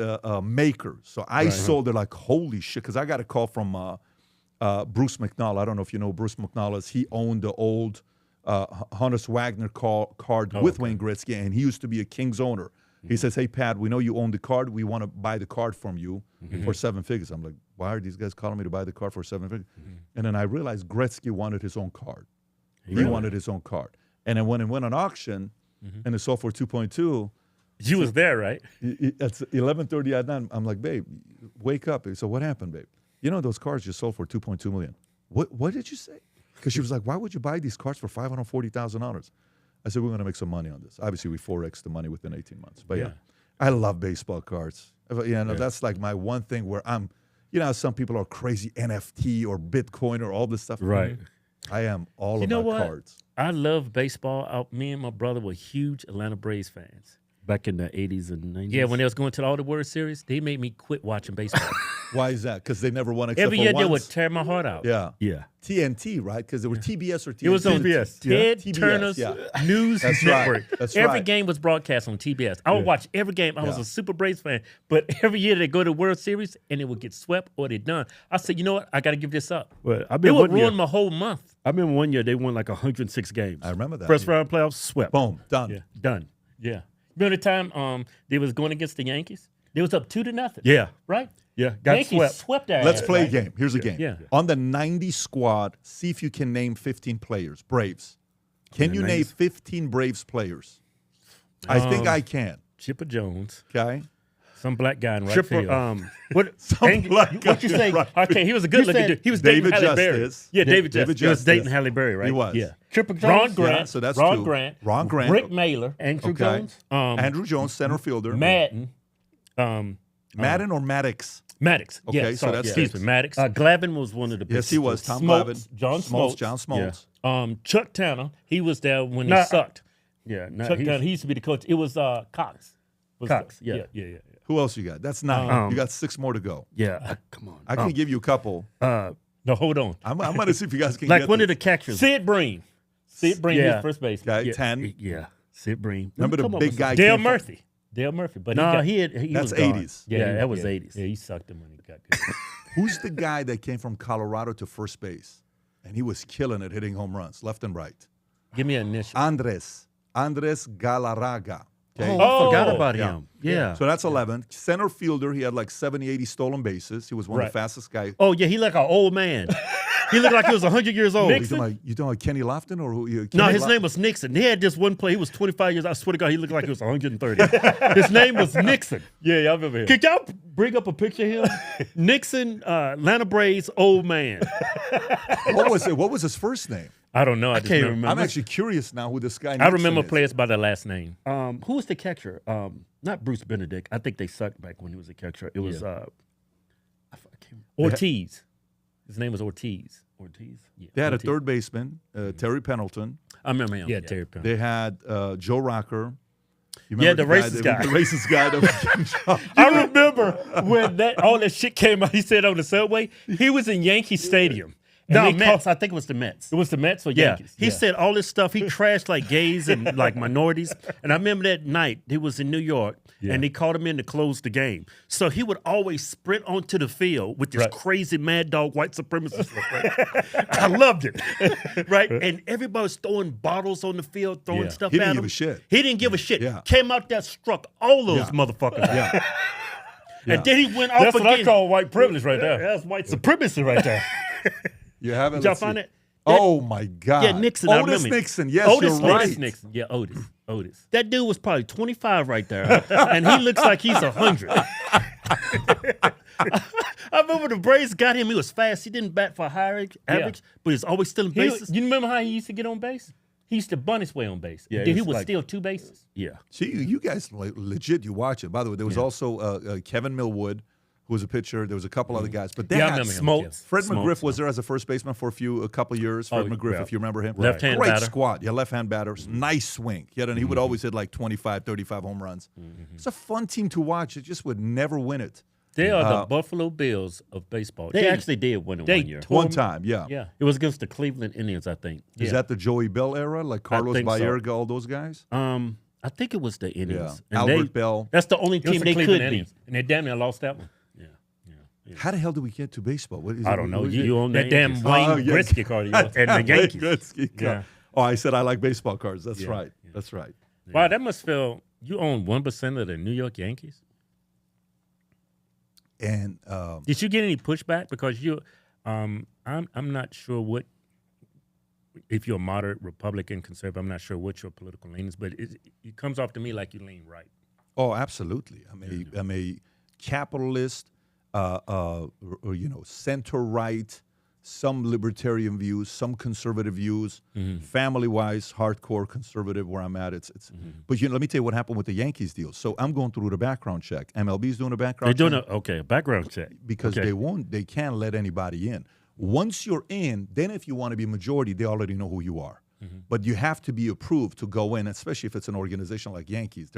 maker. So I sold it like, holy shit, because I got a call from Bruce McNall. I don't know if you know who Bruce McNall is. He owned the old Honus Wagner card with Wayne Gretzky, and he used to be a Kings owner. He says, hey, Pat, we know you own the card. We want to buy the card from you for 7 figures. I'm like, why are these guys calling me to buy the card for 7 figures? And then I realized Gretzky wanted his own card. He wanted his own card. And then when it went on auction and it sold for 2.2, you was there, right? It's 11:30 at night. I'm like, babe, wake up. So what happened, babe? You know those cards just sold for $2.2 million. What did you say? Because she was like, why would you buy these cards for $540,000? I said, we're going to make some money on this. Obviously, we 4X the money within 18 months. But yeah, I love baseball cards. That's like my one thing where I'm, some people are crazy NFT or Bitcoin or all this stuff. Right. I am all about cards. I love baseball. Me and my brother were huge Atlanta Braves fans. Back in the 80s and 90s? Yeah, when they was going to all the World Series, they made me quit watching baseball. Why is that? Because they never won except Every for year once? they would tear my heart out. Yeah. TNT, right? Because they were TBS or TNT. It was on Ted TBS, Turner's News Network. That's every right. game was broadcast on TBS. I would watch every game. I was a Super Braves fan. But every year they go to World Series and it would get swept or they're done. I said, you know what? I got to give this up. Well, it would ruin my whole month. I remember one year they won like 106 games. I remember that. First round playoffs, swept. Boom, done. Yeah, done. Yeah. Remember the time they was going against the Yankees? They was up 2-0. Yeah. Right? Yeah, got Yankees swept their Let's ass, play right? a game. Here's a game. Yeah. On the 90 squad, see if you can name 15 players. Braves. Can you name 15 Braves players? I think I can. Chipper Jones. Okay. Some black guy in right field. What you say? Okay, he was a good looking dude. He was dating David Halle Berry. Justice. Yeah, David David Justice. He was Justice. dating Halle Berry, right? He was. Yeah. Triple Jones? Ron Grant. Yeah, so that's Ron 2. Grant. Ron Grant. Rick Mailer. Andrew Okay. Jones? Andrew Jones, center fielder. Madden. Madden or Maddox? Maddox. Okay, Yeah, so sorry, that's excuse six. me. Maddox. Glavin was one of the best. Yes, he was. Tom Smoltz, Glavine. John Smoltz. John Smoltz. Chuck Tanner. He was there when they sucked. Yeah, Chuck Tanner. He used to be the coach. It was Cox. Cox, Yeah. Who else you got? That's 9. You got 6 more to go. Yeah, come on. I can give you a couple. No, hold on. I'm going to see if you guys can Like get one this. of the catchers. Sid Breen. Sid Breen Yeah. was first base. Okay, Yeah, 10. Yeah, Sid Breen. Remember the Come on big with guy? Dale came from- Murphy. Dale Murphy. But No, he That's was gone. 80s. Yeah, that was 80s. Yeah, he sucked him when he got good. Who's the guy that came from Colorado to first base? and he was killing it, hitting home runs left and right. Give me an initial. Andres Galarraga. Okay? Oh, I forgot about yeah. him. Yeah. So that's 11. Center fielder, he had like 70, 80 stolen bases. He was one of the fastest guys. Oh, yeah, he like an old man. He looked like he was 100 years old. You talking about Kenny Lofton or who? No, his name was Nixon. He had this one play. He was 25 years. I swear to God, he looked like he was 130. His name was Nixon. Yeah, I remember him. Could y'all bring up a picture of him? Nixon, Atlanta Braves, old man. What was it? What was his first name? I don't know. I can't remember. I'm actually curious now who this guy I Nixon remember is. players by their last name. Who was the catcher? Not Bruce Benedict. I think they sucked back when he was a catcher. It was I can't Ortiz. His name was Ortiz. Ortiz. Yeah, They had Ortiz. a third baseman, Terry Pendleton. I remember him. Yeah, Terry Penn. They had Joe Rocker. You Yeah, remember the racist guy. The racist guy. That I remember when all that shit came out. He said on the subway, he was in Yankee Stadium. And No, they Mets. I think it was the Mets. It was the Mets or Yeah, Yankees? he said all this stuff. He trashed like gays and like minorities. And I remember that night he was in New York, and they called him in to close the game. So he would always sprint onto the field with this crazy mad dog white supremacist look. Right? I loved it, right? And everybody was throwing bottles on the field, throwing stuff He didn't at give him. a shit. He didn't give a shit. Yeah. Came out there, struck all those Yeah. motherfuckers. Yeah. And then he went off That's again. what I call white privilege right there. That's white supremacy right there. You haven't. Did y'all let's see. find it? Oh my God! Yeah, Nixon, I Otis remember. Nixon. Yes, Otis you're right. Otis Nixon. Yeah, Otis. That dude was probably 25 right there, and he looks like he's 100. I remember the Braves got him. He was fast. He didn't bat for a higher average, but he's always stealing bases. You remember how he used to get on base? He used to bunt his way on base. Yeah, Then he it's would like- steal 2 bases. Yeah. See, you guys legit. You watch it. By the way, there was also Kevin Millwood, who was a pitcher. There was a couple other guys, but they Yeah, I had remember him, Smokes. yeah. Fred Smokes. McGriff was there as a first baseman for a couple years. Fred McGriff, yeah. if you remember him, Left-hand great batter. squad. Yeah, left-hand batter, nice swing. He would always hit like 25, 35 home runs. It's a fun team to watch. It just would never win it. They are the Buffalo Bills of baseball. They actually did win it they one year. tore One time, yeah. Yeah. It was against the Cleveland Indians, I think. Is that the Joey Bell era, like Carlos think so. Baerga, all those guys? I think it was the Yeah, Indians. And Albert Bell. That's the only It was team the they Cleveland could Indians. beat. And they damn near lost that one. How the hell did we get to baseball? What is I it? don't know. What is You it? own That damn Yankees. Wayne Oh, yeah. Gretzky card. and the Yankees. Gretzky. Yeah. Oh, I said I like baseball cards. That's right. That's right. Wow, that must feel you own 1% of the New York Yankees. And Did you get any pushback because you? I'm not sure what if you're a moderate Republican, conservative. I'm not sure what your political leanings, but it comes off to me like you lean right. oh, absolutely. I'm a capitalist, center right, some libertarian views, some conservative views, family-wise, hardcore conservative where I'm at. It's But let me tell you what happened with the Yankees deal. So I'm going through the background check. MLB's doing a background They're check. doing a background check. Because Okay. they can't let anybody in. Once you're in, then if you want to be majority, they already know who you are. But you have to be approved to go in, especially if it's an organization like Yankees.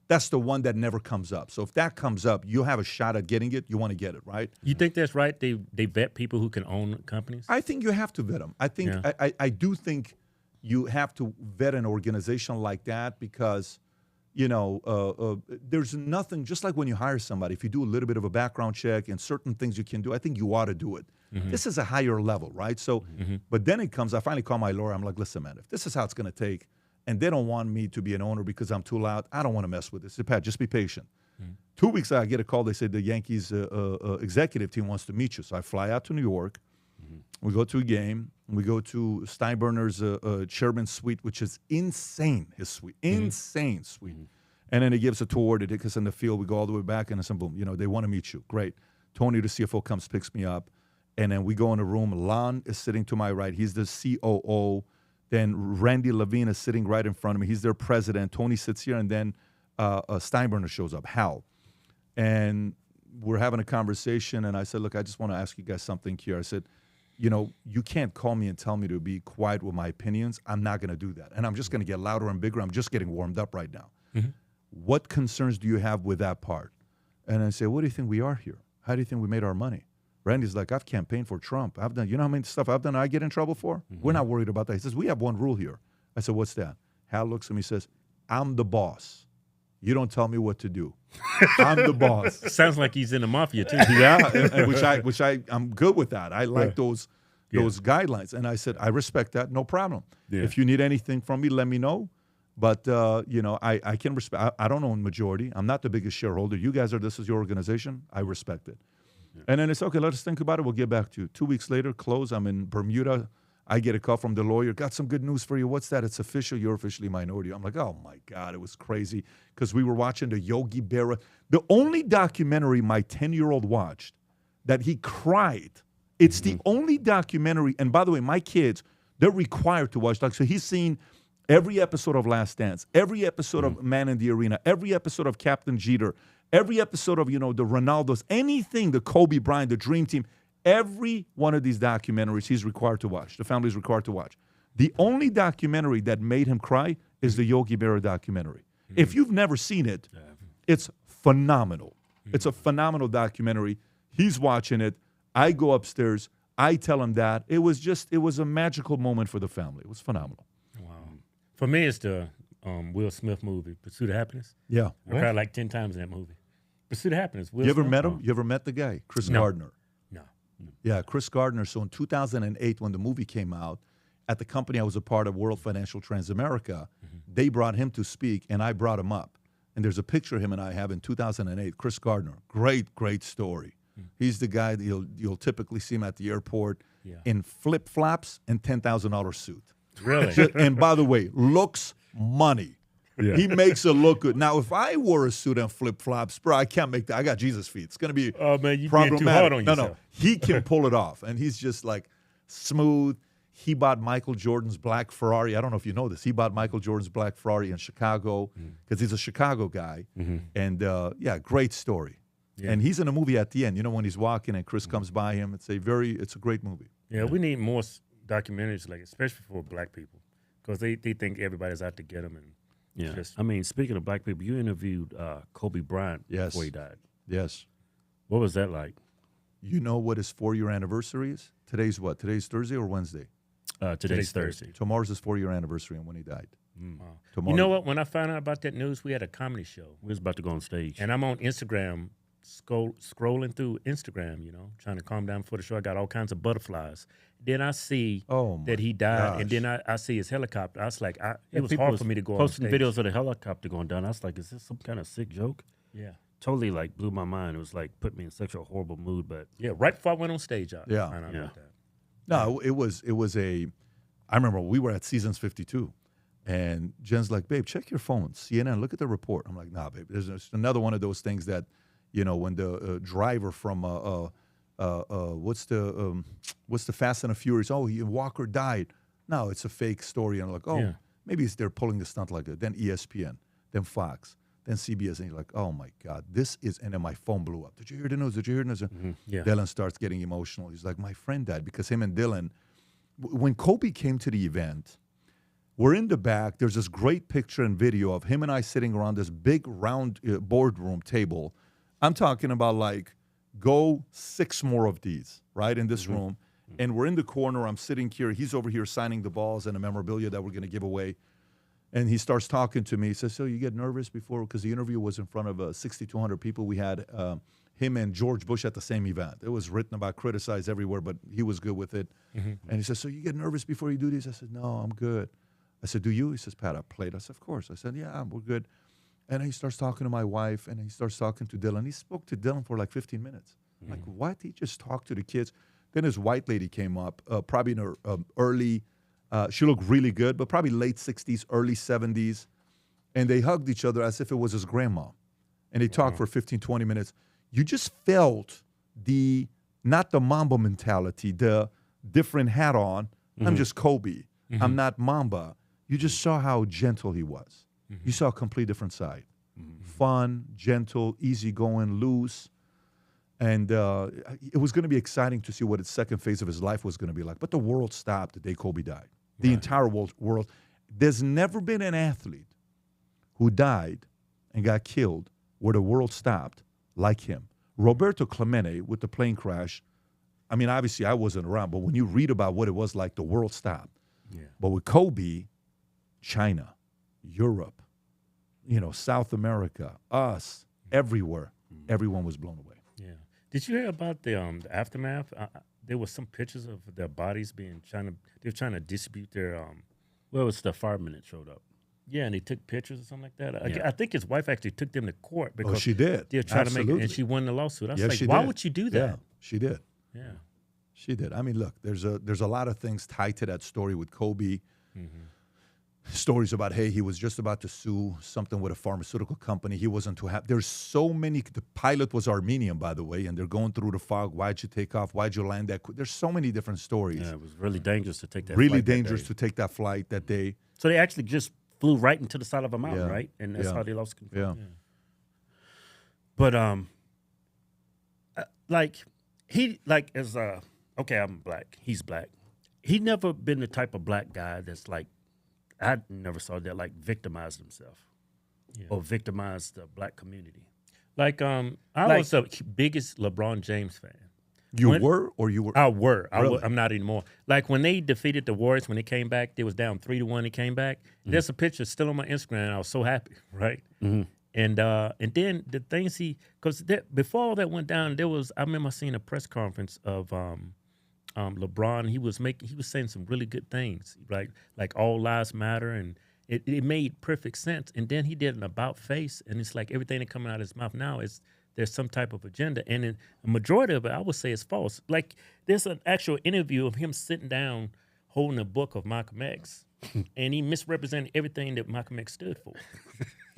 That's the one that never comes up. So if that comes up, you have a shot at getting it. You want to get it, right? You think that's right? They vet people who can own companies. I think you have to vet them. I think Yeah. I do think you have to vet an organization like that because, there's nothing, just like when you hire somebody, if you do a little bit of a background check and certain things you can do, I think you ought to do it. This is a higher level, right? So, but then it comes, I finally call my lawyer. I'm like, listen, man, if this is how it's going to take, and they don't want me to be an owner because I'm too loud, I don't want to mess with this. I said, Pat, just be patient. 2 weeks I get a call. They said the Yankees executive team wants to meet you. So I fly out to New York. We go to a game. We go to Steinbrenner's chairman's suite, which is insane, his suite. Insane suite. And then he gives a tour. They take us in the field. We go all the way back, and I said, boom, they want to meet you. Great. Tony, the CFO, comes, picks me up. And then we go in the room. Lon is sitting to my right. He's the COO. Then Randy Levine is sitting right in front of me. He's their president. Tony sits here, and then Steinbrenner shows up, Hal. And we're having a conversation, and I said, look, I just want to ask you guys something here. I said, you can't call me and tell me to be quiet with my opinions. I'm not going to do that. And I'm just going to get louder and bigger. I'm just getting warmed up right now. What concerns do you have with that part? And I say, what do you think we are here? How do you think we made our money? Randy's like, I've campaigned for Trump. I've done, you know how many stuff I've done I get in trouble for? We're not worried about that. He says, we have one rule here. I said, what's that? Hal looks at me and says, I'm the boss. You don't tell me what to do. I'm the boss. Sounds like he's in the mafia too. Yeah, and which I'm good with that. I like those those guidelines. And I said, I respect that, no problem. Yeah. If you need anything from me, let me know. But, I can respect. I don't own majority. I'm not the biggest shareholder. You guys this is your organization. I respect it. Yeah. And then it's okay, let us think about it. We'll get back to you. 2 weeks later, close. I'm in Bermuda. I get a call from the lawyer. Got some good news for you. What's that? It's official. You're officially minority. I'm like, oh, my God. It was crazy because we were watching the Yogi Berra. The only documentary my 10-year-old watched that he cried. It's the only documentary. And by the way, my kids, they're required to watch. So he's seen every episode of Last Dance, every episode of Man in the Arena, every episode of Captain Jeter, every episode of, the Ronaldos, anything, the Kobe Bryant, the Dream Team. Every one of these documentaries he's required to watch. The family's required to watch. The only documentary that made him cry is the Yogi Berra documentary. If you've never seen it, it's phenomenal. It's a phenomenal documentary. He's watching it. I go upstairs. I tell him that. It was a magical moment for the family. It was phenomenal. Wow. For me, it's the Will Smith movie, Pursuit of Happiness. Yeah. I cried like 10 times in that movie. Pursuit of Happiness. Will You ever Smith? met him? You ever met the guy? Chris No. Gardner. No. Yeah, Chris Gardner. So in 2008, when the movie came out, at the company I was a part of, World Financial Transamerica, they brought him to speak, and I brought him up. And there's a picture of him and I have in 2008. Chris Gardner, great story. He's the guy that you'll typically see him at the airport in flip-flops and $10,000 suit. Really? And by the way, looks money. Yeah. He makes it look good. Now, if I wore a suit and flip-flops, bro, I can't make that. I got Jesus feet. It's going to be Oh, man, you being problematic. too hard on yourself. No. He can pull it off. And he's just like smooth. He bought Michael Jordan's black Ferrari. I don't know if you know this. He bought Michael Jordan's black Ferrari in Chicago because he's a Chicago guy. And, great story. Yeah. And he's in a movie at the end. When he's walking and Chris comes by him. It's a great movie. Yeah, we need more documentaries, like especially for black people, because they think everybody's out to get them. And Yeah. just, I mean, speaking of black people, you interviewed Kobe Bryant Yes. before he died. Yes. What was that like? You know what his 4-year anniversary is? Today's what? Today's Thursday or Wednesday? Today's Thursday. Tomorrow's his 4-year anniversary and when he died. wow. Tomorrow. You know what? When I found out about that news, we had a comedy show, We was about to go on stage. and I'm on Instagram, scrolling through Instagram, trying to calm down before the show. I got all kinds of butterflies. Then I see Oh, my that he died, and gosh. then I see his helicopter. I was like, it was people hard for me to go on posting stage. videos of the helicopter going down. I was like, is this some kind of sick joke? Yeah. Totally like blew my mind. It was like put me in such a horrible mood. But Yeah, right before I went on stage, I Yeah. found out Yeah. about that. No, it was I remember we were at Seasons 52, and Jen's like, babe, check your phone, CNN, look at the report. I'm like, nah, babe, there's another one of those things that, when the driver from, what's the Fast and the Furious, Walker died. No, it's a fake story. And I'm like, Yeah. maybe they're pulling the stunt like that. Then ESPN, then Fox, then CBS, and you're like, oh my God, and then my phone blew up. Did you hear the news? Yeah. Dylan starts getting emotional. He's like, my friend died, because him and Dylan, when Kobe came to the event, we're in the back. There's this great picture and video of him and I sitting around this big round boardroom table. I'm talking about like, go 6 more of these, right, in this room. And we're in the corner. I'm sitting here. He's over here signing the balls and the memorabilia that we're going to give away. And he starts talking to me. He says, so you get nervous before? Because the interview was in front of 6,200 people. We had him and George Bush at the same event. It was written about, criticized everywhere, but he was good with it. And he says, so you get nervous before you do this? I said, no, I'm good. I said, do you? He says, Pat, I played. I said, of course. I said, yeah, we're good. And he starts talking to my wife, and he starts talking to Dylan. He spoke to Dylan for like 15 minutes. Like, what? He just talked to the kids. Then his white lady came up, probably in her early, she looked really good, but probably late 60s, early 70s. And they hugged each other as if it was his grandma. And they talked for 15, 20 minutes. You just felt not the Mamba mentality, the different hat on. I'm just Kobe. I'm not Mamba. You just saw how gentle he was. You saw a complete different side. Fun, gentle, easygoing, loose. And it was going to be exciting to see what its second phase of his life was going to be like. But the world stopped the day Kobe died. The entire world. There's never been an athlete who died and got killed where the world stopped like him. Roberto Clemente with the plane crash, I mean, obviously I wasn't around, but when you read about what it was like, the world stopped. Yeah. But with Kobe, China, Europe, South America, us, everywhere, everyone was blown away. Yeah. Did you hear about the aftermath? there was some pictures of their bodies they're trying to distribute their Well, it was the fireman that showed up. yeah, and they took pictures or something like that. Yeah. I think his wife actually took them to court because she did. they're trying to make it, Absolutely. and she won the lawsuit. I was Yes, like, she why did. would you do Yeah, that? she did. Yeah. She did. I mean, look, there's a lot of things tied to that story with Kobe. Stories about, hey, he was just about to sue something with a pharmaceutical company. He wasn't too happy. There's so many. The pilot was Armenian, by the way, and they're going through the fog. Why'd you take off? Why'd you land that quick? There's so many different stories. Yeah, it was really dangerous to take that. Really flight that dangerous day. to take that flight that day. So they actually just flew right into the side of a mountain, Yeah. right? And that's Yeah. how they lost control. Yeah. But like he like as okay, I'm black. He's black. He never been the type of black guy that's like I never saw that like victimized himself or victimized the black community. Like I was the biggest LeBron James fan. You were or you were? I were. Really? I'm not anymore. Like when they defeated the Warriors, when they came back, they was down 3-1. They came back. There's a picture still on my Instagram. And I was so happy, right? And then the things because before all that went down, I remember seeing a press conference of LeBron. He was saying some really good things, like all lives matter, and it made perfect sense. And then he did an about face, and it's like everything that coming out of his mouth now is. There's some type of agenda, and a majority of it, I would say, is false. Like there's an actual interview of him sitting down, holding a book of Malcolm X, and he misrepresented everything that Malcolm X stood for.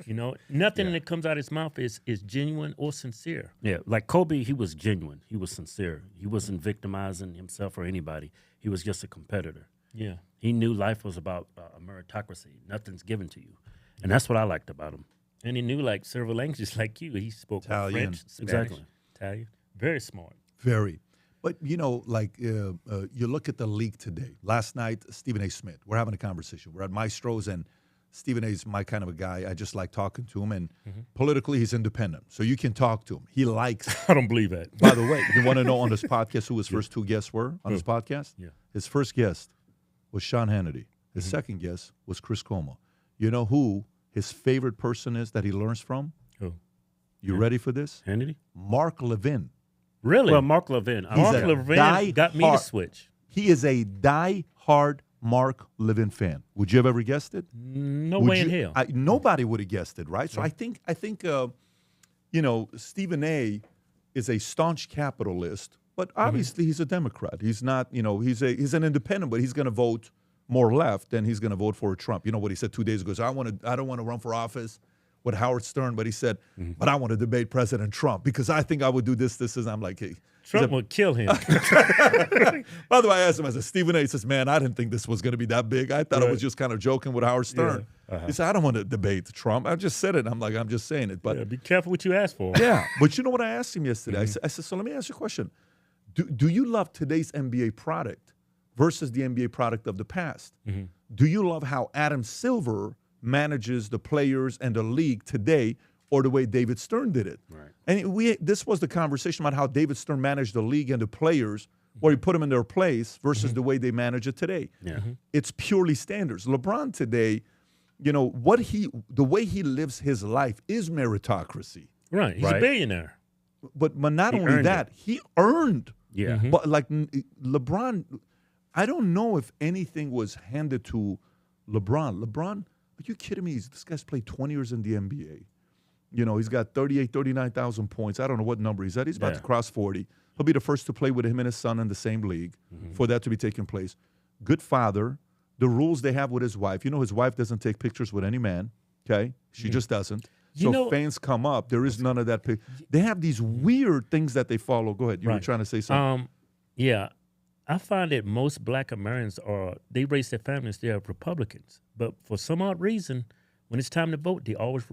You know, nothing that comes out of his mouth is genuine or sincere. Yeah, like Kobe, he was genuine. He was sincere. He wasn't victimizing himself or anybody. He was just a competitor. Yeah, He knew life was about a meritocracy. Nothing's given to you. And that's what I liked about him. and he knew like several languages like you. He spoke Italian. French, Spanish, Exactly. Italian. Very smart. Very. But, you know, like you look at the league today. Last night, Stephen A. Smith, we're having a conversation. We're at Maestro's, and Stephen A. is my kind of a guy. I just like talking to him, and politically, he's independent. So you can talk to him. He likes. I don't believe that. By the way, you want to know on this podcast who his first two guests were on his podcast? Yeah. His first guest was Sean Hannity. His second guest was Chris Cuomo. You know who his favorite person is that he learns from? Who? You ready for this? Hannity? Mark Levin. Really? Well, Mark Levin. Mark a Levin got me to die-hard- switch. He is a die-hard Mark Levin fan. Would you have ever guessed it? No Would way in you- hell. nobody would have guessed it, right? So I think you know, Stephen A. is a staunch capitalist, but obviously he's a Democrat. He's not, you know, he's an independent, but he's going to vote more left than he's going to vote for Trump. You know what he said 2 days ago? I don't want to run for office with Howard Stern, but he said, but I want to debate President Trump because I think I would do this. And I'm like, hey. Trump would kill him. By the way, I asked him, I said, Stephen A. He says, man, I didn't think this was going to be that big. I thought I was just kind of joking with Howard Stern. He said, I don't want to debate Trump. I just said it. I'm like, I'm just saying it. But Yeah, be careful what you ask for. yeah, but you know what I asked him yesterday? I said, so let me ask you a question. Do you love today's NBA product versus the NBA product of the past? Do you love how Adam Silver manages the players and the league today or the way David Stern did it? Right. And this was the conversation about how David Stern managed the league and the players, where he put them in their place versus the way they manage it today. Yeah. It's purely standards. LeBron today, you know, the way he lives his life is meritocracy. Right. He's a Right. billionaire. But not only earned that, he earned. Yeah. But like LeBron, I don't know if anything was handed to LeBron. LeBron, are you kidding me? This guy's played 20 years in the NBA. You know, he's got 39,000 points. I don't know what number he's at. He's about to cross 40. He'll be the first to play with him and his son in the same league for that to be taking place. Good father. The rules they have with his wife. You know, his wife doesn't take pictures with any man, okay? She just doesn't. You So know- fans come up. There is none of that. They have these weird things that they follow. Go ahead. You were Right. trying to say something. Yeah. I find that most black Americans they raise their families, they are Republicans. But for some odd reason, when it's time to vote, they always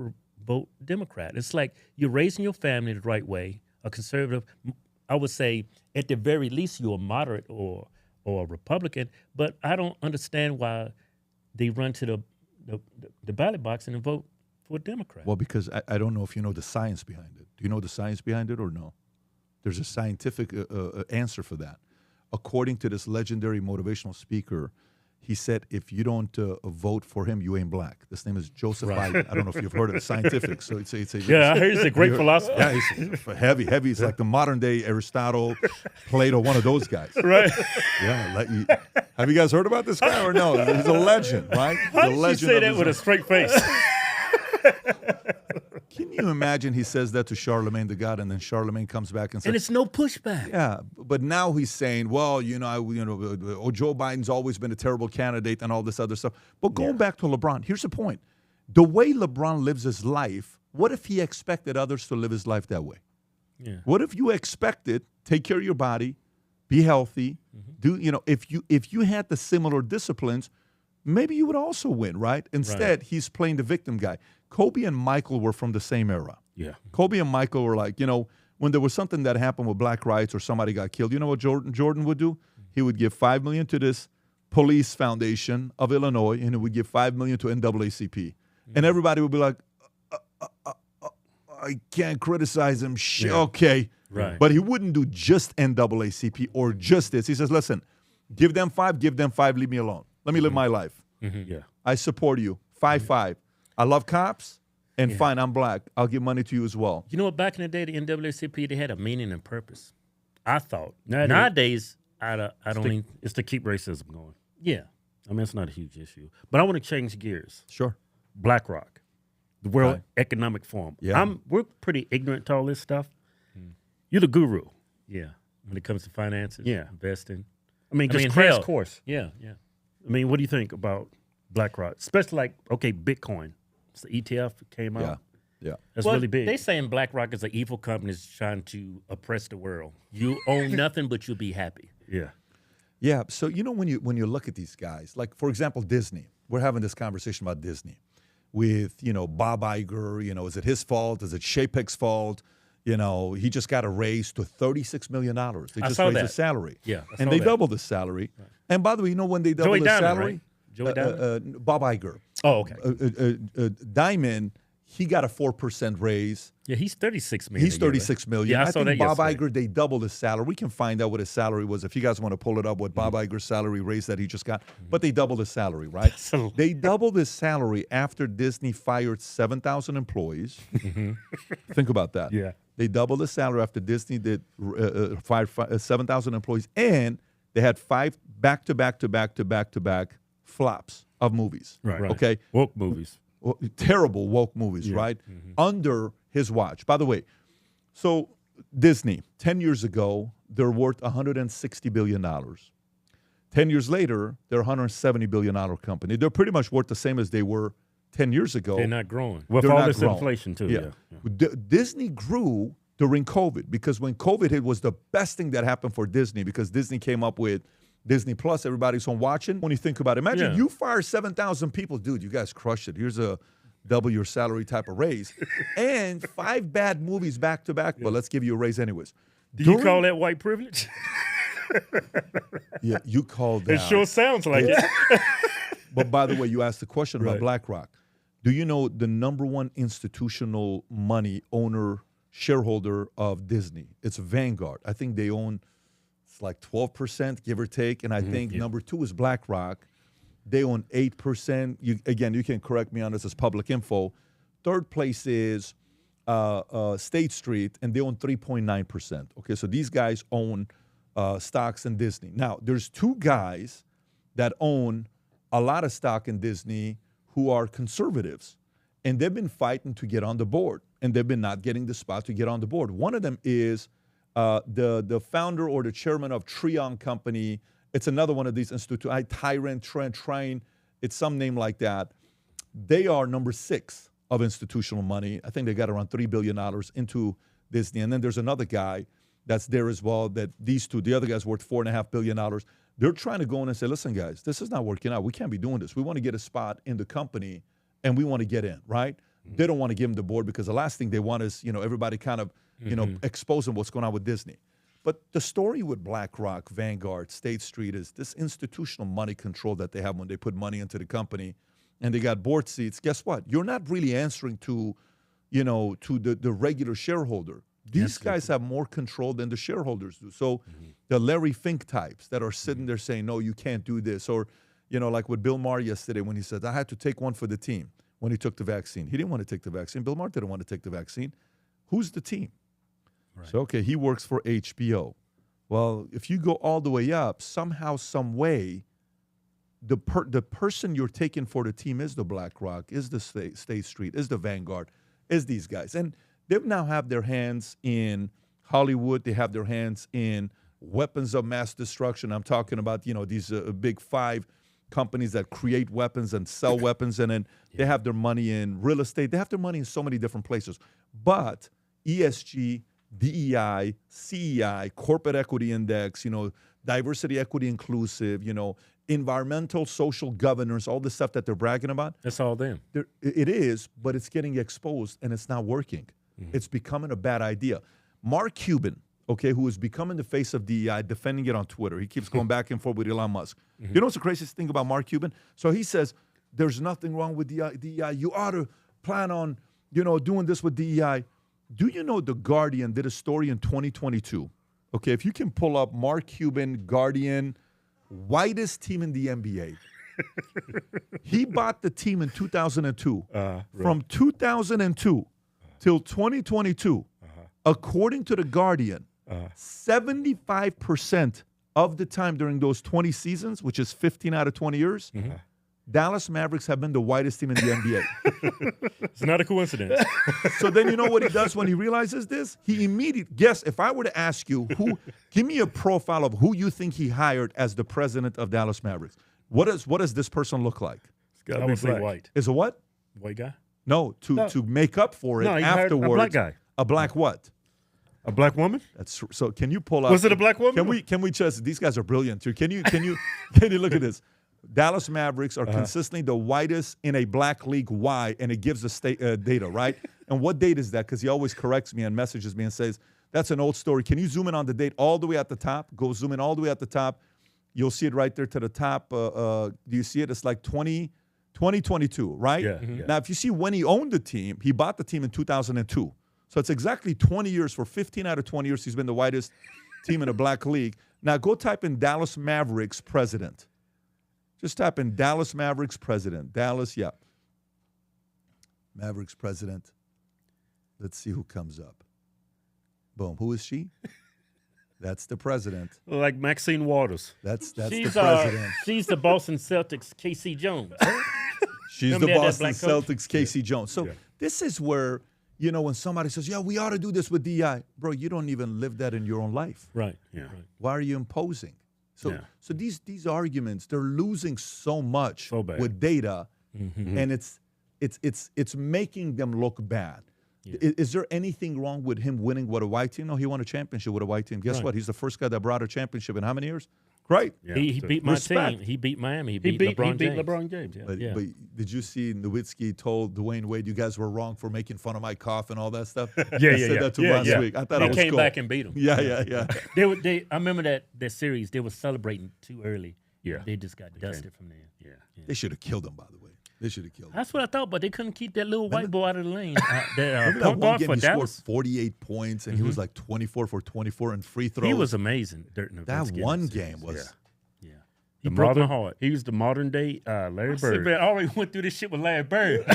vote Democrat. It's like you're raising your family the right way, a conservative. I would say at the very least you're a moderate or a Republican, but I don't understand why they run to the ballot box and vote for a Democrat. Well, because I don't know if you know the science behind it. Do you know the science behind it or no? There's a scientific answer for that. According to this legendary motivational speaker, He said, if you don't vote for him, you ain't black. This name is Joseph Biden. I don't know if you've heard of it. Scientific. So it's Yeah, I heard he's a great philosopher. Yeah, he's heavy. It's like the modern day Aristotle, Plato, one of those guys. Right. Yeah. Have you guys heard about this guy or no? He's a legend, right? How did you say that with a straight face? Can you imagine he says that to Charlemagne the God, and then Charlemagne comes back and says, And it's no pushback. yeah, but now he's saying, well, Joe Biden's always been a terrible candidate and all this other stuff. But going back to LeBron, here's the point. The way LeBron lives his life, what if he expected others to live his life that way? Yeah. What if you expected, take care of your body, be healthy, if you had the similar disciplines, maybe you would also win, right? Instead, he's playing the victim guy. Kobe and Michael were from the same era. Yeah. Kobe and Michael were like, when there was something that happened with black rights or somebody got killed, you know what Jordan would do? He would give $5 million to this police foundation of Illinois, and he would give $5 million to NAACP. Mm-hmm. And everybody would be like, I can't criticize him. Okay. Right. But he wouldn't do just NAACP or just this. He says, listen, give them 5, leave me alone. Let me live my life. Mm-hmm. Yeah. I support you. 5-5. I love cops, and fine, I'm black. I'll give money to you as well. You know what? Back in the day, the NAACP, they had a meaning and purpose. I thought. Nowadays, I don't even. It's to keep racism going. Yeah. I mean, it's not a huge issue. But I want to change gears. Sure. BlackRock, the World Right. Economic Forum. Yeah. We're pretty ignorant to all this stuff. You're the guru. Yeah. When it comes to finances, Yeah. investing. I mean, just crash course. Yeah, yeah. I mean, what do you think about BlackRock? Especially like, Bitcoin. It's the ETF came out. Yeah. That's Well, really big. They saying BlackRock is an evil company that's trying to oppress the world. You own nothing, but you'll be happy. Yeah. Yeah. So, when you look at these guys, like, for example, Disney, we're having this conversation about Disney with, Bob Iger, is it his fault? Is it Chapek's fault? He just got a raise to $36 million. They just raised his salary. Yeah, I And saw they that. doubled his salary. Right. And by the way, when they doubled Joey his Diamond, salary? right? Joey Diamond? Bob Iger. Oh, okay. Diamond, he got a 4% raise. Yeah, he's $36 million. He's $36 million. Yeah, I I saw think that Bob yesterday. Iger, they doubled his salary. We can find out what his salary was if you guys want to pull it up, what Bob Iger's salary raise that he just got. But they doubled his salary, right? They doubled his salary after Disney fired 7,000 employees. Think about that. Yeah. They doubled his salary after Disney did fired 7,000 employees, and they had 5 back-to-back flops of movies. Right. Okay. Woke movies. Terrible woke movies, right? Under his watch. By the way, so Disney, 10 years ago, they're worth $160 billion. 10 years later, they're a $170 billion company. They're pretty much worth the same as they were 10 years ago. They're not growing. With They're all not this growing. inflation, too. Yeah. Disney grew during COVID because when COVID hit was the best thing that happened for Disney because Disney came up with Disney Plus. Everybody's home watching. When you think about it, imagine you fire 7,000 people. Dude, you guys crushed it. Here's a double your salary type of raise. And 5 bad movies back to back, but let's give you a raise anyways. Do you call that white privilege? Yeah, you called that. It sure sounds like it. But by the way, you asked the question about BlackRock. Do you know the number one institutional money owner, shareholder of Disney? It's Vanguard. I think they own, it's like 12%, give or take. And I think number 2 is BlackRock. They own 8%. You can correct me on this as public info. Third place is State Street, and they own 3.9%. Okay, so these guys own stocks in Disney. Now, there's 2 guys that own a lot of stock in Disney who are conservatives, and they've been fighting to get on the board, and they've been not getting the spot to get on the board. One of them is the founder or the chairman of Trion Company. It's another one of these institutions. Trine. It's some name like that. They are number 6 of institutional money. I think they got around $3 billion into Disney. And then there's another guy that's there as well, that these 2, the other guy's worth $4.5 billion. They're trying to go in and say, listen, guys, this is not working out. We can't be doing this. We want to get a spot in the company, and we want to get in, right? They don't want to give them the board because the last thing they want is, everybody kind of, exposing what's going on with Disney. But the story with BlackRock, Vanguard, State Street is this institutional money control that they have when they put money into the company, and they got board seats. Guess what? You're not really answering to the regular shareholder. These guys have more control than the shareholders do. So the Larry Fink types that are sitting there saying, no, you can't do this. Or, like with Bill Maher yesterday when he said, I had to take one for the team when he took the vaccine. He didn't want to take the vaccine. Bill Maher didn't want to take the vaccine. Who's the team? Right. So, okay, he works for HBO. Well, if you go all the way up, somehow, some way, the person you're taking for the team is the BlackRock, is the State Street, is the Vanguard, is these guys. And they now have their hands in Hollywood. They have their hands in weapons of mass destruction. I'm talking about, these big 5 companies that create weapons and sell weapons. And then they have their money in real estate. They have their money in so many different places. But ESG, DEI, CEI, corporate equity index, diversity, equity, inclusive, environmental, social governance, all the stuff that they're bragging about. That's all them. It is, but it's getting exposed and it's not working. Mm-hmm. It's becoming a bad idea. Mark Cuban, who is becoming the face of DEI, defending it on Twitter. He keeps going back and forth with Elon Musk. Mm-hmm. You know what's the craziest thing about Mark Cuban? So he says, there's nothing wrong with DEI. You ought to plan on, doing this with DEI. Do you know The Guardian did a story in 2022? Okay, if you can pull up Mark Cuban, Guardian, whitest team in the NBA. He bought the team in 2002. Right. From 2002 till 2022, according to The Guardian, 75% of the time during those 20 seasons, which is 15 out of 20 years, Dallas Mavericks have been the whitest team in the NBA. It's not a coincidence. So then you know what he does when he realizes this? He immediately, guess, if I were to ask you, give me a profile of who you think he hired as the president of Dallas Mavericks. What does this person look like? It's got to be white. Is a what? White guy? No, to make up for it afterwards. A black guy. A black what? A black woman? So can you pull up? Was it a black woman? Can we just, these guys are brilliant too. Can you look at this? Dallas Mavericks are consistently the whitest in a black league. Why? And it gives the data, right? And what date is that? Because he always corrects me and messages me and says, that's an old story. Can you zoom in on the date all the way at the top? Go zoom in all the way at the top. You'll see it right there to the top. Do you see it? It's like 2022, right? Yeah, yeah. Now, if you see when he owned the team, he bought the team in 2002. So it's exactly 20 years. For 15 out of 20 years, he's been the whitest team in a black league. Now, go type in Dallas Mavericks president. Just type in Dallas Mavericks president. Dallas, yeah. Mavericks president. Let's see who comes up. Boom. Who is she? That's the president. Like Maxine Waters. That's the president. She's the Boston Celtics, Casey Jones. She's the Boston Celtics, Casey Jones. So this is where, when somebody says, yeah, we ought to do this with DI. Bro, you don't even live that in your own life. Right. Yeah. Right. Why are you imposing? So these arguments, they're losing so much with data, and it's making them look bad. Yeah. Is there anything wrong with him winning with a white team? No, he won a championship with a white team. Guess what? He's the first guy that brought a championship in how many years? Right. Yeah. He beat my team. He beat Miami. He beat LeBron James. Yeah. But did you see Nowitzki told Dwayne Wade, you guys were wrong for making fun of my cough and all that stuff? I said that to him last week. I thought they came back and beat him. Yeah. I remember that series. They were celebrating too early. Yeah. They just got dusted from there. Yeah. They should have killed him, by the way. They should have killed him. That's what I thought, but they couldn't keep that little white boy out of the lane. That one game he scored 48 points, and he was like 24 for 24 in free throws. He was amazing. That one game was... Yeah. He broke my heart. He was the modern day Larry Bird. I already went through this shit with Larry Bird.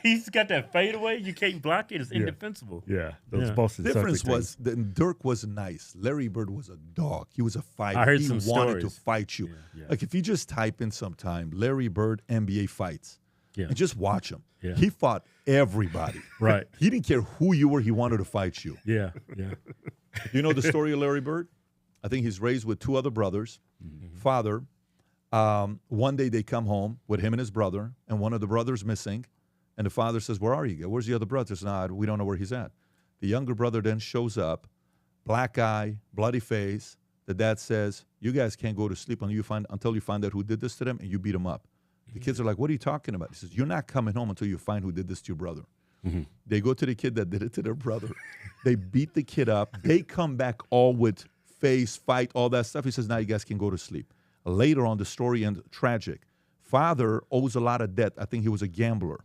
He's got that fadeaway. You can't block it. It's indefensible. Yeah. Those Boston The difference was that Dirk was nice. Larry Bird was a dog. He was a fighter. I heard he some wanted stories. to fight you. Yeah. Like if you just type in sometime Larry Bird NBA fights and just watch him. Yeah. He fought everybody. Right. He didn't care who you were. He wanted to fight you. Yeah. You know the story of Larry Bird? I think he's raised with 2 other brothers. Father, one day they come home with him and his brother, and one of the brothers missing. And the father says, where are you? Where's the other brother? He says, we don't know where he's at. The younger brother then shows up, black eye, bloody face. The dad says, you guys can't go to sleep until you find out who did this to them, and you beat them up. The kids are like, what are you talking about? He says, you're not coming home until you find who did this to your brother. They go to the kid that did it to their brother. They beat the kid up. They come back all with face, fight, all that stuff. He says, now you guys can go to sleep. Later on, the story ends tragic. Father owes a lot of debt. I think he was a gambler.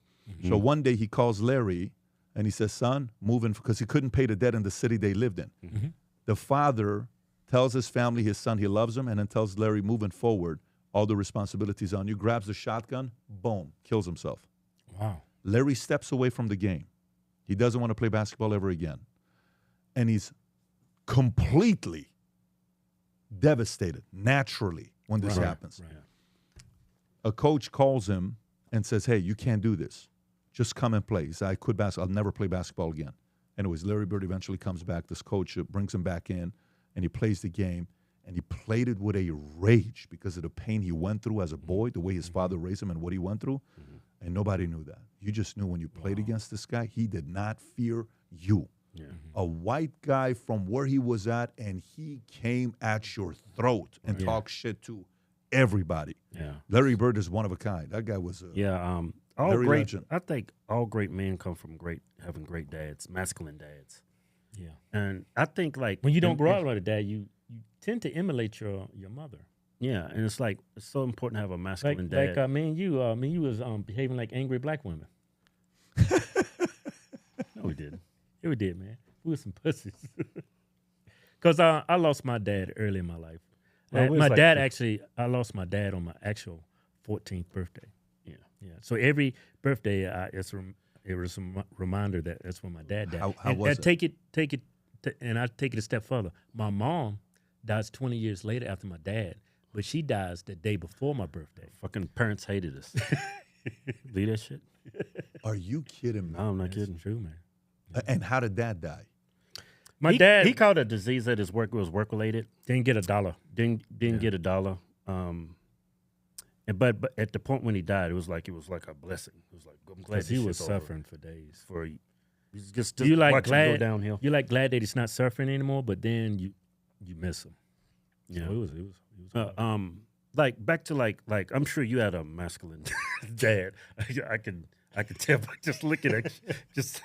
So one day he calls Larry and he says, son, move in, because he couldn't pay the debt in the city they lived in. The father tells his family, his son, he loves him, and then tells Larry, moving forward, all the responsibilities on you, grabs the shotgun, boom, kills himself. Wow. Larry steps away from the game. He doesn't want to play basketball ever again. And he's completely devastated naturally when this happens. Right. A coach calls him and says, hey, you can't do this. Just come and play. He said, I quit basketball. I'll never play basketball again. Anyways, Larry Bird eventually comes back. This coach brings him back in, and he plays the game. And he played it with a rage because of the pain he went through as a boy, the way his father raised him and what he went through. And nobody knew that. You just knew when you played against this guy, he did not fear you. Yeah. A white guy from where he was at, and he came at your throat and talked shit to everybody. Yeah. Larry Bird is one of a kind. That guy was all very great. legend. I think all great men come from having great dads, masculine dads. Yeah. And I think like When you don't grow up like a dad, you tend to emulate your mother. yeah, and it's like it's so important to have a masculine dad. Like me and you was behaving like angry black women. No, we didn't. Yeah, we did, man. We were some pussies. Because I lost my dad early in my life. Well, My dad I lost my dad on my actual 14th birthday. Yeah. So every birthday, it was a reminder that that's when my dad died. How and was I take it, and I take it a step further. My mom dies 20 years later after my dad, but she dies the day before my birthday. Fucking parents hated us. Believe that shit? Are you kidding me? No, I'm not kidding. It's true, man. And how did Dad die? My dad He caught a disease that his work was work related. didn't get $1. Didn't get $1. But at the point when he died, it was like a blessing. It was like I'm glad Because he this was shit's over. suffering for days. For just You like watch him go glad downhill. You like glad that he's not suffering anymore, but then you miss him. Yeah. So it was hard. Like back to like I'm sure you had a masculine dad. I can tell by just looking at just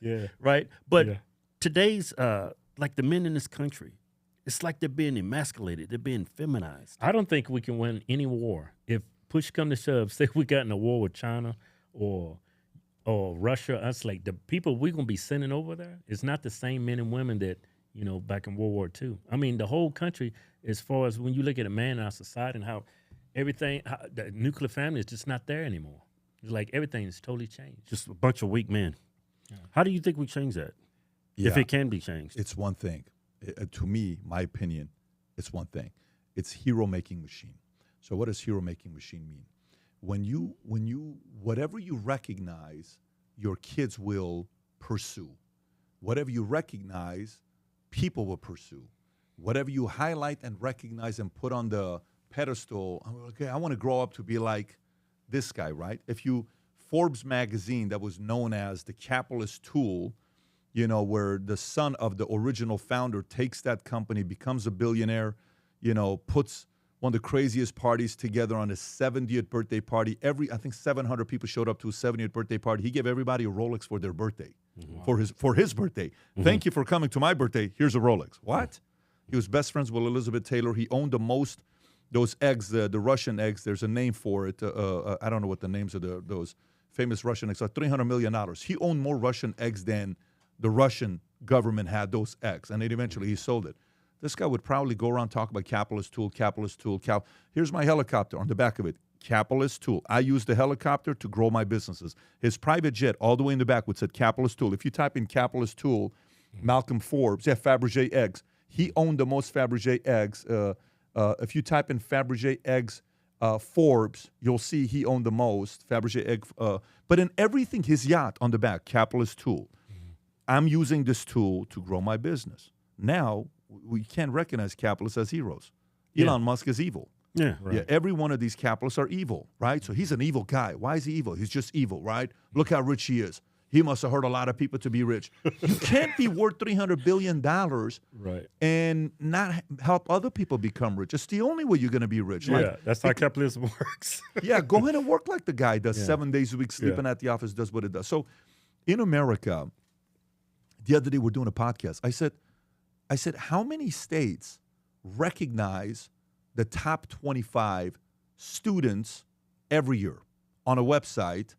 yeah. right. But Yeah. today's like the men in this country, it's like they're being emasculated. They're being feminized. I don't think we can win any war. If push come to shove, say we got in a war with China or Russia, that's like the people we're gonna be sending over there. It's not the same men and women that back in World War II. I mean, the whole country, as far as when you look at a man in our society and how the nuclear family is just not there anymore. It's like everything is totally changed. Just a bunch of weak men. Yeah. How do you think we change that? If Yeah. it can be changed. It's one thing. To me, my opinion, it's one thing. It's hero-making machine. So what does hero-making machine mean? When you whatever you recognize, your kids will pursue. Whatever you recognize, people will pursue. Whatever you highlight and recognize and put on the pedestal, okay, I want to grow up to be like this guy, right? Forbes magazine, that was known as the capitalist tool, where the son of the original founder takes that company, becomes a billionaire, puts one of the craziest parties together on his 70th birthday party. I think 700 people showed up to his 70th birthday party. He gave everybody a Rolex for their birthday, for his birthday. Thank you for coming to my birthday. Here's a Rolex. What? He was best friends with Elizabeth Taylor. He owned those eggs, the Russian eggs. There's a name for it. I don't know what the names of those famous Russian eggs are. $300 million. He owned more Russian eggs than the Russian government had those eggs, and then eventually he sold it. This guy would probably go around talk about capitalist tool. Here's my helicopter on the back of it. Capitalist tool. I use the helicopter to grow my businesses. His private jet all the way in the back would say capitalist tool. If you type in capitalist tool, Malcolm Forbes, Fabergé eggs. He owned the most Fabergé eggs. If you type in Fabergé eggs, Forbes, you'll see he owned the most Fabergé egg. But in everything, his yacht on the back, capitalist tool. I'm using this tool to grow my business. Now, we can't recognize capitalists as heroes. Elon Musk is evil. Yeah. Yeah, every one of these capitalists are evil, right? So he's an evil guy. Why is he evil? He's just evil, right? Look how rich he is. He must have hurt a lot of people to be rich. You can't be worth $300 billion Right. and not help other people become rich. It's the only way you're going to be rich. Yeah, that's how capitalism works. Yeah, go ahead and work like the guy does 7 days a week, sleeping at the office, does what it does. So in America, the other day we're doing a podcast. I said, how many states recognize the top 25 students every year on a website,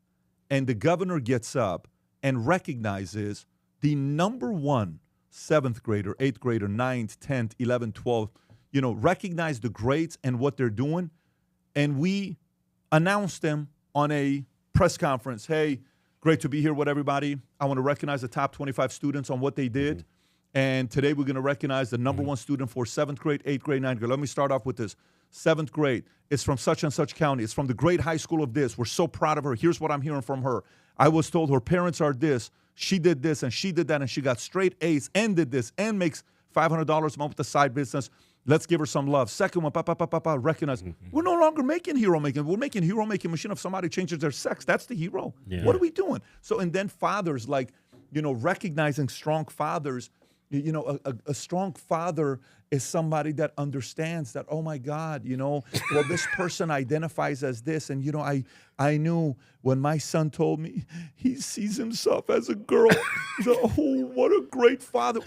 and the governor gets up and recognizes the number one 7th grader, 8th grader, 9th, 10th, 11th, 12th, recognize the greats and what they're doing. And we announce them on a press conference. Hey, great to be here with everybody. I want to recognize the top 25 students on what they did. And today we're going to recognize the number one student for 7th grade, 8th grade, 9th grade. Let me start off with this. 7th grade. It's from such and such county. It's from the great high school of this. We're so proud of her. Here's what I'm hearing from her. I was told her parents are this. She did this and she did that and she got straight A's and did this and makes $500 a month with the side business. Let's give her some love. Second one, recognize. We're no longer making hero making. We're making hero making machine. If somebody changes their sex, that's the hero. Yeah. What are we doing? So, and then fathers, like, recognizing strong fathers. A strong father is somebody that understands that, oh my God, well, this person identifies as this. And, I knew when my son told me he sees himself as a girl. Oh, what a great father.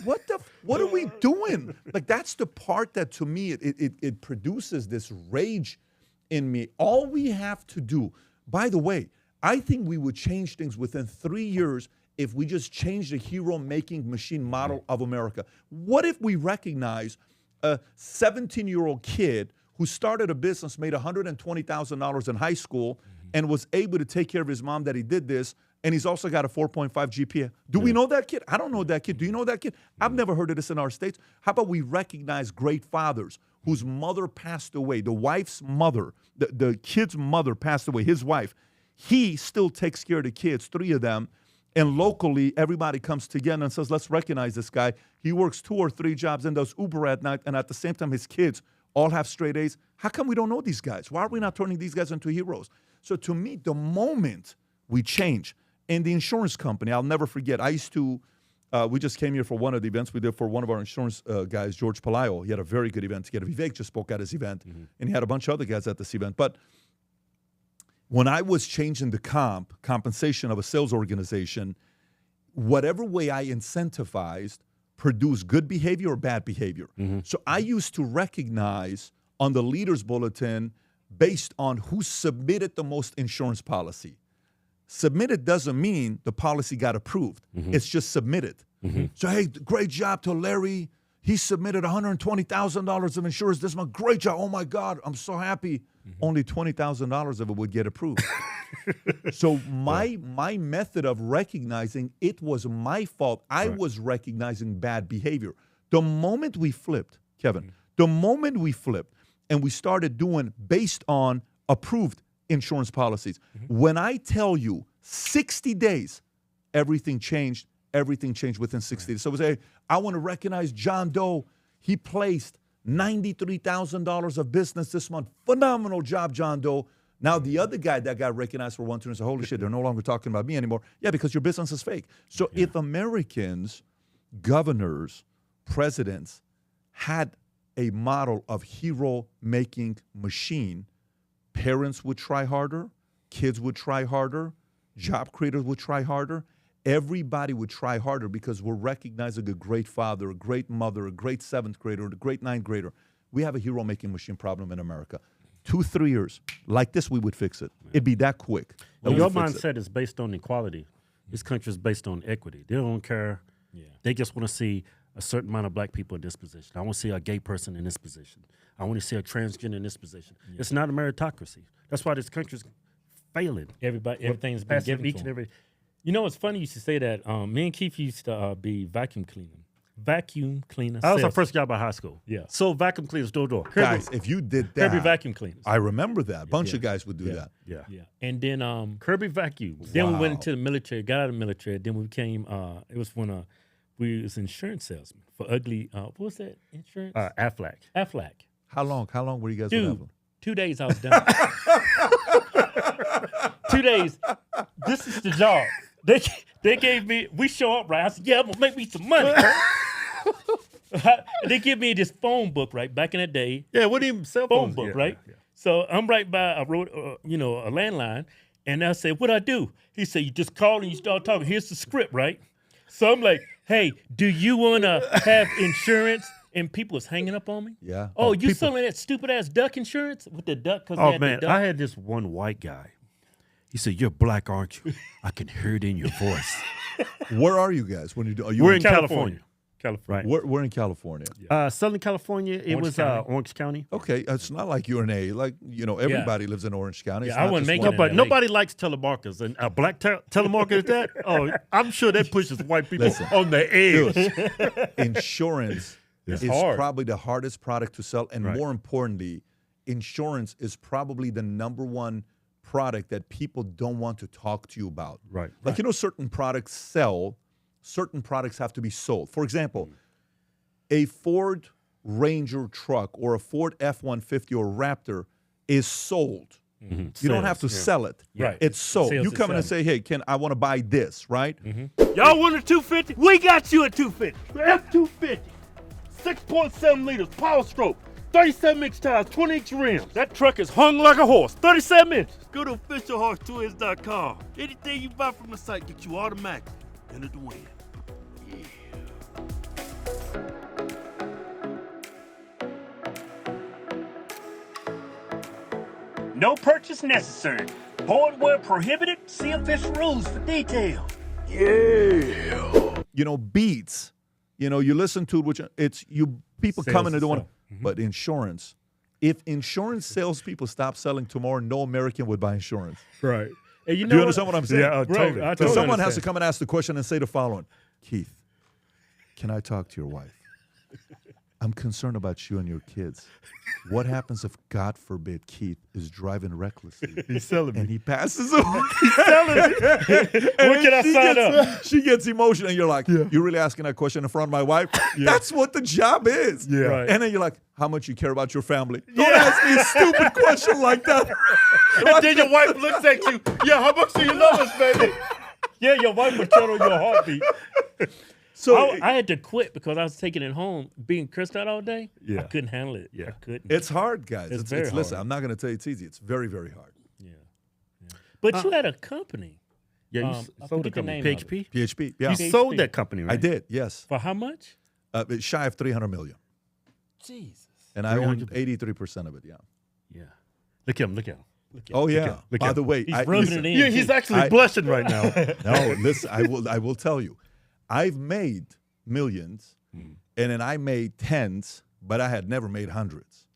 What are we doing? Like, that's the part that to me, it produces this rage in me. All we have to do, by the way, I think we would change things within 3 years if we just change the hero-making machine model of America. What if we recognize a 17-year-old kid who started a business, made $120,000 in high school, and was able to take care of his mom that he did this, and he's also got a 4.5 GPA? Do we know that kid? I don't know that kid. Do you know that kid? I've never heard of this in our states. How about we recognize great fathers whose mother passed away, the wife's mother, the kid's mother passed away, his wife. He still takes care of the kids, 3 of them. And locally, everybody comes together and says, let's recognize this guy. He works 2 or 3 jobs and does Uber at night. And at the same time, his kids all have straight A's. How come we don't know these guys? Why are we not turning these guys into heroes? So to me, the moment we change, in the insurance company, I'll never forget, I used to, we just came here for one of the events we did for one of our insurance guys, George Palaio. He had a very good event together. Vivek just spoke at his event, and he had a bunch of other guys at this event. But when I was changing the compensation of a sales organization, whatever way I incentivized produced good behavior or bad behavior. So I used to recognize on the leaders bulletin based on who submitted the most insurance policy. Submitted doesn't mean the policy got approved. It's just submitted. So, hey, great job to Larry. He submitted $120,000 of insurance this month. Great job. Oh, my God, I'm so happy. Only $20,000 of it would get approved. So my method of recognizing it was my fault. I was recognizing bad behavior. The moment we flipped, Kevin, and we started doing based on approved insurance policies, when I tell you 60 days, everything changed. Everything changed within 60 days. So we say, I want to recognize John Doe. He placed $93,000 of business this month. Phenomenal job, John Doe. Now the other guy that got recognized for one turn said, holy shit, they're no longer talking about me anymore. Yeah, because your business is fake. So if Americans, governors, presidents had a model of hero-making machine, parents would try harder, kids would try harder, job creators would try harder. Everybody would try harder because we're recognizing a great father, a great mother, a great 7th grader, a great 9th grader. We have a hero-making machine problem in America. 2-3 years, like this, we would fix it. It'd be that quick. Well, your mindset is based on equality. This country is based on equity. They don't care. They just want to see a certain amount of black people in this position. I want to see a gay person in this position. I want to see a transgender in this position. It's not a meritocracy. That's why this country's failing. Everything's been given each to and them. every. You know, it's funny you should say that. Me and Keith used to be vacuum cleaner. That was our first job out of high school. Yeah. So vacuum cleaners door to door. Guys, if you did that, Kirby vacuum cleaners. I remember that. A bunch of guys would do that. Yeah. And then Kirby vacuums. Then we went into the military, got out of the military. Then we became, it was when we was insurance salesmen for ugly, what was that insurance? Aflac. Aflac. How long were you guys with Dude, Evelyn? 2 days I was done. 2 days. This is the job. They gave me, we show up, right? I said, yeah, I'm going to make me some money. They give me this phone book, right? Back in the day. Yeah, what do you cell phone book, right? Yeah. So I'm right by, I wrote, a landline, and I said, what I do? He said, you just call and you start talking. Here's the script, right? So I'm like, hey, do you want to have insurance? And people was hanging up on me. Yeah. Oh, you selling that stupid ass duck insurance with the duck? Oh man, I had this one white guy. He said, "You're black, aren't you? I can hear it in your voice." Where are you guys when you do? We're in California. California. We're in California. Southern California, it was Orange County. Okay, it's not like you're in everybody lives in Orange County. It's Yeah, I not wouldn't just make one- it. But nobody likes telemarketers. And a black telemarketer is that? Oh, I'm sure that pushes white people on the edge. Dude, insurance is hard. probably the hardest product to sell, and more importantly, insurance is probably the number one product that people don't want to talk to you about. Right. Like, certain products sell, certain products have to be sold. For example, a Ford Ranger truck or a Ford F-150 or Raptor is sold. You don't have to sell it. Right. It's sold. Sales You is come in and selling. say, hey, I want to buy this, right? Y'all want a 250? We got you a 250. F-250. 6.7 liters, power stroke. 37-inch tires, 20-inch rims. That truck is hung like a horse. 37 inches. Go to officialhorsetwins.com. Anything you buy from the site gets you automatically into the win. No purchase necessary. Board where prohibited. See official rules for details. Beats. You listen to it, which it's people Sales coming and is doing. sell. But insurance, if insurance salespeople stop selling tomorrow, no American would buy insurance. Right. And Do you understand what I'm saying? Yeah, totally. So someone has to come and ask the question and say the following: Keith, can I talk to your wife? I'm concerned about you and your kids. What happens if, God forbid, Keith is driving recklessly? He's selling me. And he passes away. Where can I sign up? She gets emotional, and you're like, you're really asking that question in front of my wife? That's what the job is. Yeah. Right. And then you're like, how much you care about your family? Don't ask me a stupid question like that. And then your wife looks at you. Yeah, how much do you love us, baby? Yeah, your wife would turn on your heartbeat. So I had to quit because I was taking it home, being cursed out all day. Yeah. I couldn't handle it. Yeah. I couldn't. it's hard, guys. It's very Listen, hard. I'm not going to tell you it's easy. It's very, very hard. But you had a company. Yeah, you I sold the forget the company. name of it. PHP? PHP, yeah. You sold that company, right? I did, yes. For how much? It's shy of $300 million. Jesus. And I owned 83% of it, yeah. Yeah. Look at him. Look at him. Oh, yeah. look By at the him. way, He's rubbing it in. Yeah, he's actually blushing right now. No, listen, I will tell you. I've made millions, and then I made tens, but I had never made hundreds.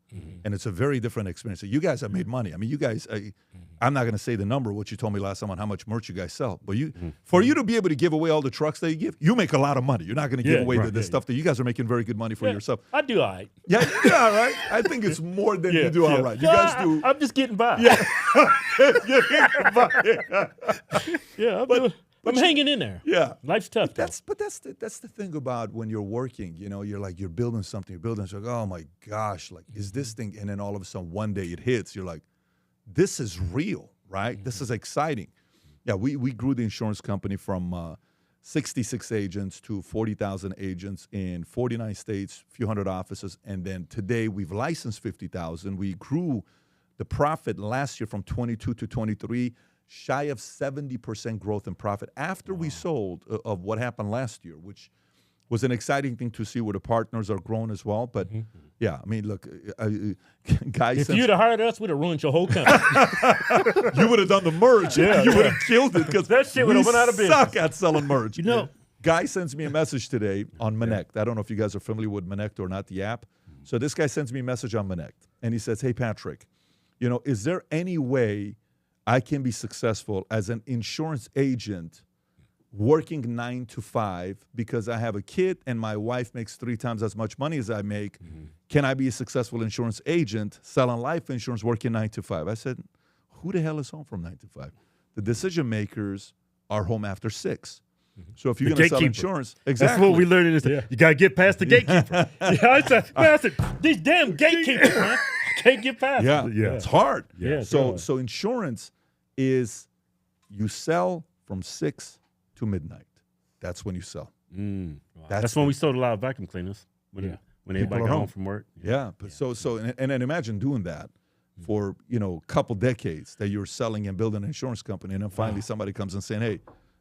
And it's a very different experience. So you guys have made money. I mean, you guys, I'm not going to say the number, what you told me last time on how much merch you guys sell. But for you to be able to give away all the trucks that you give, you make a lot of money. You're not going to give away the stuff that you guys are making very good money for yourself. I do all right. Yeah, you do all right. I think it's more than you do all right. You guys do. I'm just getting by. Yeah, I'm hanging in there. Yeah. Life's tough. Though. That's the thing about when you're working, you're building something, it's like, oh my gosh, like, is this thing? And then all of a sudden one day it hits, you're like, this is real, right? This is exciting. Yeah, we grew the insurance company from 66 agents to 40,000 agents in 49 states, few hundred offices. And then today we've licensed 50,000. We grew the profit last year from 22 to 23, shy of 70% growth in profit after we sold of what happened last year, which was an exciting thing to see where the partners are growing as well. But yeah, I mean, look, guys. If you'd have hired us, we'd have ruined your whole company. You would have done the merge. You would have killed it because That shit would have went out of business. suck at selling merge. know- Guy sends me a message today on Monect. I don't know if you guys are familiar with Monect or not, the app. So this guy sends me a message on Monect, and he says, hey, Patrick, is there any way I can be successful as an insurance agent working 9 to 5 because I have a kid and my wife makes 3 times as much money as I make? Can I be a successful insurance agent selling life insurance working 9 to 5? I said, who the hell is home from 9 to 5? The decision makers are home after 6. So if you're going to sell gatekeeper. insurance, That's exactly. what we learned in this. You got to get past the gatekeeper. I said, These damn gatekeepers, man. Can't get past Yeah, it. it's hard. Yeah, it's so hard. so insurance is you sell from 6 to midnight. That's when you sell. That's when we sold a lot of vacuum cleaners. When everybody are got home home. from work. Yeah. But and then imagine doing that for a couple decades that you're selling and building an insurance company, and then finally somebody comes and saying, "Hey,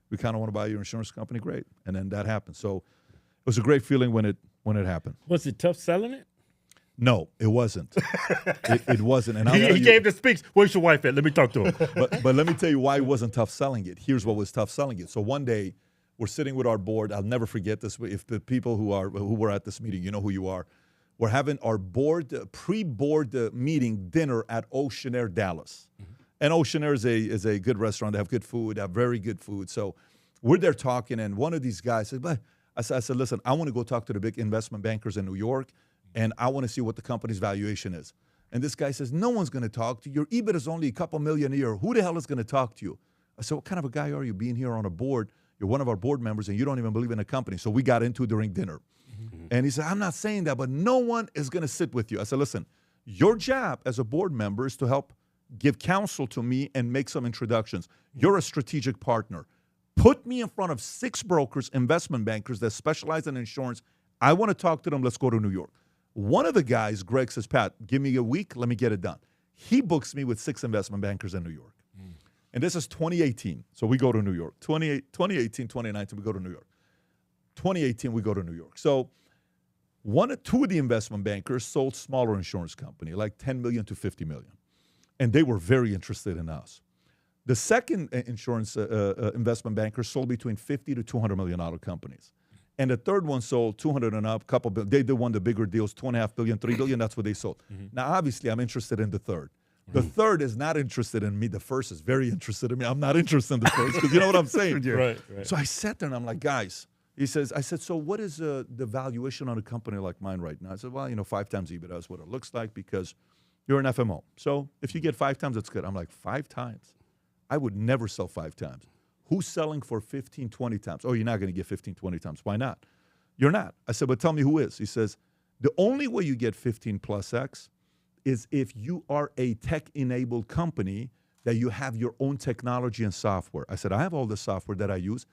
we kind of want to buy your insurance company." Great, and then that happens. So it was a great feeling when it happened. Was it tough selling it? No, it wasn't. it wasn't. And I'll tell He you- gave the speaks. Where's your wife at? Let me talk to her. but let me tell you why it wasn't tough selling it. Here's what was tough selling it. So one day, We're sitting with our board. I'll never forget this. If the people who were at this meeting, you know who you are. We're having our pre-board meeting dinner at Ocean Air Dallas. And Ocean Air is a good restaurant. They have good food, have very good food. So we're there talking, and one of these guys said, but I said, listen, I want to go talk to the big investment bankers in New York, and I want to see what the company's valuation is. And this guy says, no one's going to talk to you. Your EBIT is only a couple million a year. Who the hell is going to talk to you? I said, what kind of a guy are you being here on a board? You're one of our board members, and you don't even believe in the company. So we got into it during dinner. And he said, I'm not saying that, but no one is going to sit with you. I said, listen, your job as a board member is to help give counsel to me and make some introductions. You're a strategic partner. Put me in front of 6 brokers, investment bankers that specialize in insurance. I want to talk to them. Let's go to New York. One of the guys, Greg, says, Pat, give me a week. Let me get it done. He books me with 6 investment bankers in New York. And this is 2018. So we go to New York. 2018, 2019, we go to New York. 2018, we go to New York. So 1 or 2 of the investment bankers sold smaller insurance company, like 10 million to 50 million. And they were very interested in us. The second insurance investment banker sold between $50 to $200 million companies. And the third one sold 200 and up, couple billion. They did one of the bigger deals, $2.5 billion, $3 billion. That's what they sold. Now, obviously, I'm interested in the third. The third is not interested in me. The first is very interested in me. I'm not interested in the first because you know what I'm saying? Right. So I sat there and I'm like, guys, I said, so what is the valuation on a company like mine right now? I said, well, 5 times EBITDA is what it looks like because you're an FMO. So if you get 5 times, that's good. I'm like, 5 times? I would never sell 5 times. Who's selling for 15, 20 times? Oh, you're not going to get 15, 20 times. Why not? You're not. I said, but tell me who is. He says, the only way you get 15 plus X is if you are a tech-enabled company that you have your own technology and software. I said, I have all the software that I use.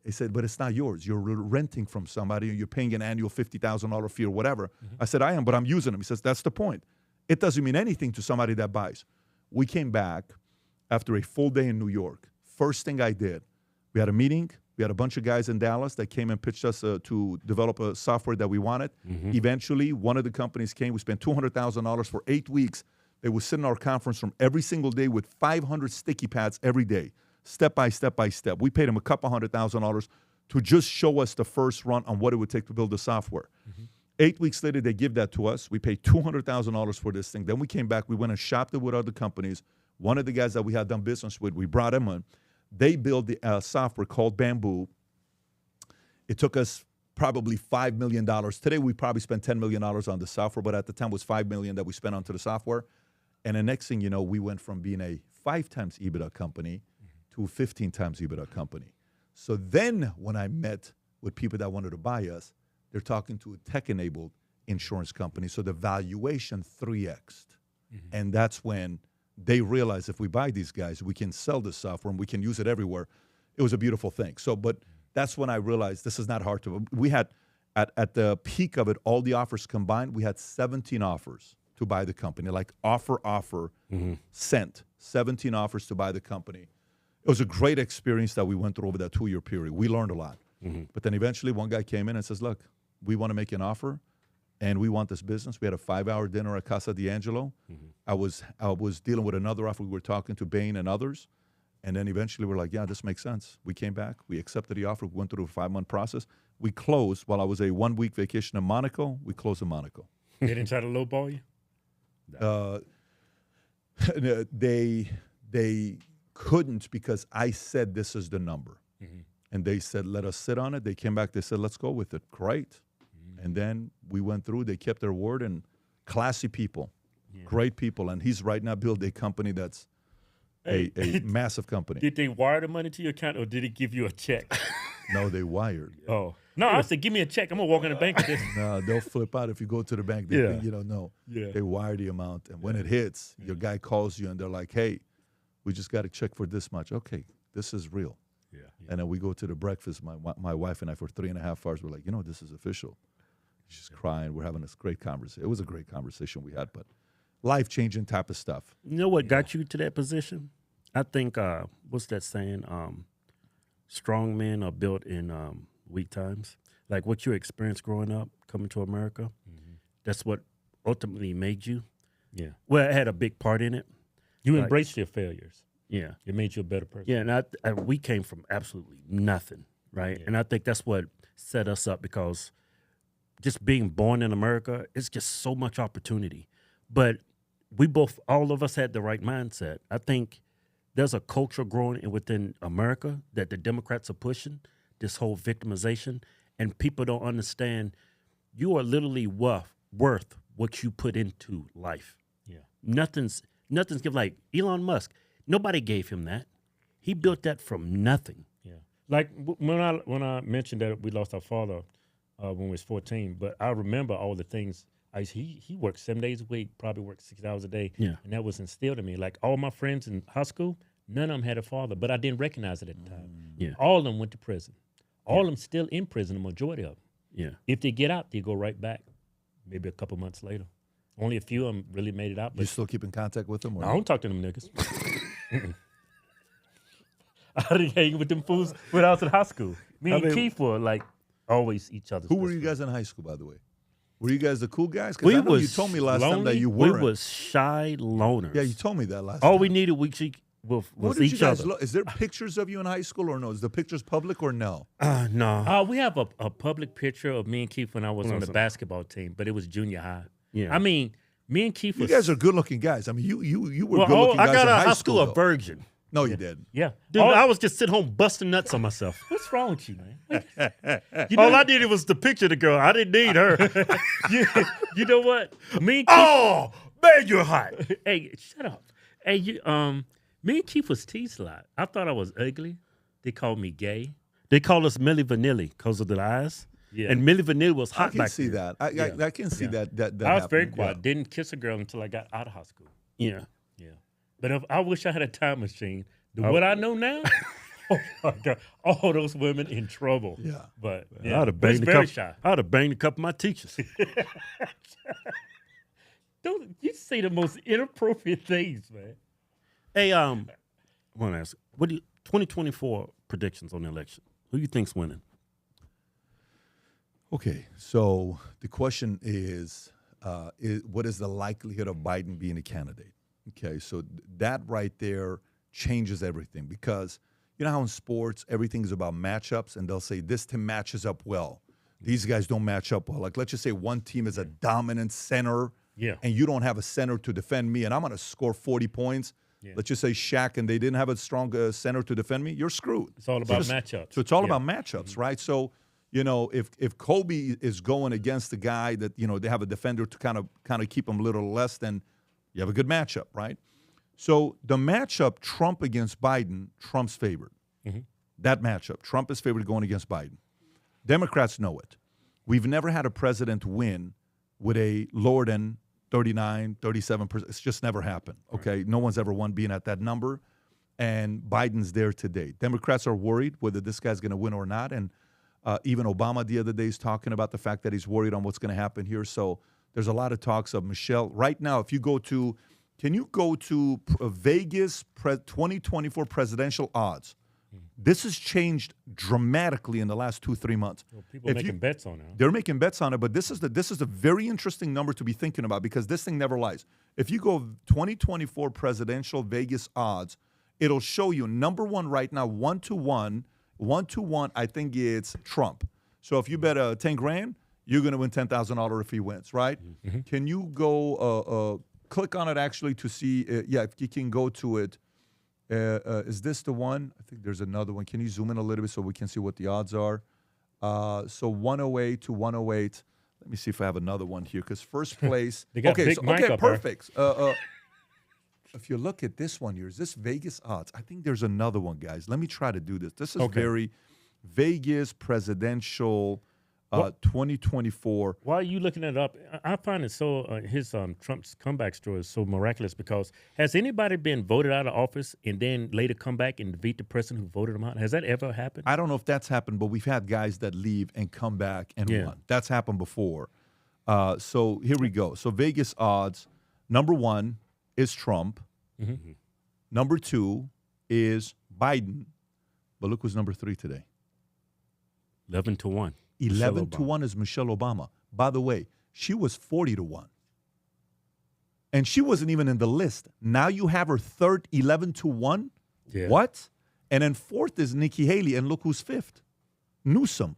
He said, but it's not yours. You're renting from somebody. You're paying an annual $50,000 fee or whatever. I said, I am, but I'm using them. He says, that's the point. It doesn't mean anything to somebody that buys. We came back after a full day in New York. First thing I did, we had a meeting. We had a bunch of guys in Dallas that came and pitched us to develop a software that we wanted. Eventually, one of the companies came. We spent $200,000 for 8 weeks. They would sit in our conference room every single day with 500 sticky pads every day, step by step by step. We paid them a couple $100,000 to just show us the first run on what it would take to build the software. 8 weeks later, they give that to us. We paid $200,000 for this thing. Then we came back. We went and shopped it with other companies. One of the guys that we had done business with, we brought him in. They built the software called Bamboo. It took us probably $5 million. Today, we probably spent $10 million on the software, but at the time, it was $5 million that we spent onto the software. And the next thing you know, we went from being a 5 times EBITDA company to a 15 times EBITDA company. So then when I met with people that wanted to buy us, they're talking to a tech-enabled insurance company. So the valuation 3x'd. And that's when they realized if we buy these guys, we can sell this software and we can use it everywhere. It was a beautiful thing. So, but that's when I realized this is not hard to. We had, at the peak of it, all the offers combined, we had 17 offers to buy the company. Like offer, sent. 17 offers to buy the company. It was a great experience that we went through over that 2-year period. We learned a lot. But then eventually one guy came in and says, look, we want to make an offer. And we want this business. We had a 5-hour dinner at Casa D'Angelo. I was dealing with another offer. We were talking to Bain and others. And then eventually we're like, yeah, this makes sense. We came back. We accepted the offer. We went through a 5-month process. We closed while I was a 1-week vacation in Monaco. We closed in Monaco. They didn't try to lowball you? They couldn't because I said this is the number. And they said, let us sit on it. They came back. They said, let's go with it. Great. And then we went through, they kept their word, and classy people, great people. And he's right now built a company that's a massive company. Did they wire the money to your account or did he give you a check? No, they wired. Oh. No, I said, give me a check. I'm going to walk in the bank with this. No, they'll flip out if you go to the bank. They think you don't know. They wire the amount. And when it hits, your guy calls you and they're like, hey, we just got a check for this much. Okay, this is real. And then we go to the breakfast. My wife and I, for 3.5 hours, we're like, this is official. She's crying. We're having this great conversation. It was a great conversation we had, but life-changing type of stuff. You know what got you to that position? I think, what's that saying? Strong men are built in weak times. Like what you experienced growing up, coming to America, that's what ultimately made you. Yeah. Well, it had a big part in it. You embraced your failures. Yeah. It made you a better person. Yeah, and we came from absolutely nothing right? Yeah. And I think that's what set us up, because just being born in America, it's just so much opportunity. But all of us had the right mindset. I think there's a culture growing within America that the Democrats are pushing, this whole victimization, and people don't understand you are literally worth what you put into life. Yeah. Nothing's given. Like Elon Musk, nobody gave him that. He built that from nothing. Yeah. Like when I mentioned that we lost our father when we was 14, but I remember all the things. He worked 7 days a week, probably worked 6 hours a day. Yeah. And that was instilled in me. Like all my friends in high school, none of them had a father, but I didn't recognize it at the time. Yeah. All of them went to prison. All of them still in prison, the majority of them. Yeah. If they get out, they go right back, maybe a couple months later. Only a few of them really made it out. You But still keep in contact with them? Or I don't talk to them niggas. I didn't hang with them fools when I was in high school. Me and Keith were like always each other's Who were best you friends. guys in high school, by the way? Were you guys the cool guys? We Because I know you was told me last time that lonely. you We weren't. was shy loners. Yeah, you told me that last All time. we needed was What did you each guys other. look? Is there pictures of you in high school or no? Is the pictures public or no? No. We have a public picture of me and Keith when I was on the basketball team, but it was junior high. Yeah. I mean, me and Keith You was. guys are good-looking guys. I mean, you were Well, good-looking I guys got in out of high school. school a though. virgin. No, you didn't. Yeah. Dude, I was just sitting home busting nuts on myself. What's wrong with you, man? All I needed was the picture of the girl. I didn't need her. You know what? Me and Keith. Oh, man, you're hot. Hey, shut up. Hey, me and Keith was teased a lot. I thought I was ugly. They called me gay. They call us Milli Vanilli because of the eyes. Yeah. And Milli Vanilli was I hot can back see then. that. I can see that I was very happening. quiet. Yeah. Didn't kiss a girl until I got out of high school. Yeah. Yeah. But I wish I had a time machine. What I know now, oh my God, all those women in trouble. Yeah. But I'd yeah, have but it's banged very shy. I'd have banged a couple of my teachers. Don't you say the most inappropriate things, man? Hey, I want to ask, 2024 predictions on the election? Who you think's winning? Okay, so the question is what is the likelihood of Biden being a candidate? Okay, so that right there changes everything, because you know how in sports everything is about matchups, and they'll say this team matches up well. These guys don't match up well. Like, let's just say one team is a dominant center, Yeah. and you don't have a center to defend me, and I'm going to score 40 points. Yeah. Let's just say Shaq, and they didn't have a strong center to defend me. You're screwed. It's all about matchups. So it's all Yeah. about matchups, right? So, you know, if Kobe is going against the guy that, you know, they have a defender to kind of keep him a little less, then you have a good matchup, right? So the matchup, Trump against Biden, Trump's favored. Mm-hmm. That matchup, Trump is favored going against Biden. Democrats know it. We've never had a president win with a lower than 39, 37%. It's just never happened, okay? Right. No one's ever won being at that number, and Biden's there today. Democrats are worried whether this guy's going to win or not, and even Obama the other day is talking about the fact that he's worried on what's going to happen here. So there's a lot of talks of Michelle. Right now, if you go to, can you go to Vegas 2024 presidential odds? This has changed dramatically in the last 2-3 months. Well, people are making bets on it. They're making bets on it, but this is a very interesting number to be thinking about, because this thing never lies. If you go 2024 presidential Vegas odds, it'll show you number one right now, 1-to-1. 1-to-1, I think it's Trump. So if you bet 10 grand, you're going to win $10,000 if he wins, right? Mm-hmm. Can you go click on it actually to see? If you can go to it. Is this the one? I think there's another one. Can you zoom in a little bit so we can see what the odds are? So 108 to 108. Let me see if I have another one here, because first place. They got big Mike up perfect. If you look at this one here, is this Vegas odds? I think there's another one, guys. Let me try to do this. This is very Vegas presidential 2024. Why are you looking it up? I find it so his Trump's comeback story is so miraculous, because has anybody been voted out of office and then later come back and defeat the person who voted him out? Has that ever happened? I don't know if that's happened, but we've had guys that leave and come back and won. That's happened before. So here we go. So Vegas odds, number one is Trump. Mm-hmm. Number two is Biden. But look who's number three today. 11-1. 11-1 is Michelle Obama. By the way, she was 40-1. And she wasn't even in the list. Now you have her third, 11-1. Yeah. What? And then fourth is Nikki Haley, and look who's fifth. Newsom.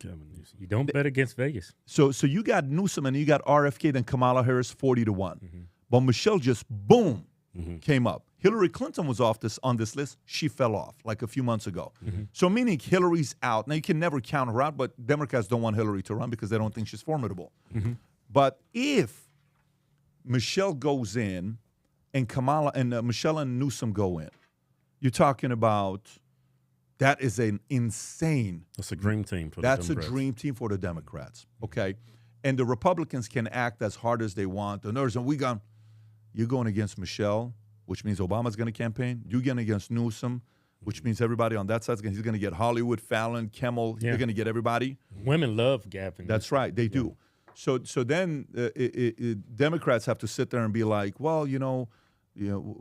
You don't bet against Vegas. So you got Newsom and you got RFK, then Kamala Harris 40-1. But Michelle just boom came up. Hillary Clinton was on this list. She fell off like a few months ago. So meaning Hillary's out. Now you can never count her out, but Democrats don't want Hillary to run because they don't think she's formidable. But if Michelle goes in and Kamala and Michelle and Newsom go in, you're talking about that is an insane. That's a dream team for the That's Democrats. a dream team for the Democrats. Okay, and the Republicans can act as hard as they want. And you're going against Michelle, which means Obama's going to campaign. You're going against Newsom, which means everybody on that side he's going to get Hollywood, Fallon, Kimmel. You're going to get everybody. Women love Gavin. That's right, they do. So then Democrats have to sit there and be like, well,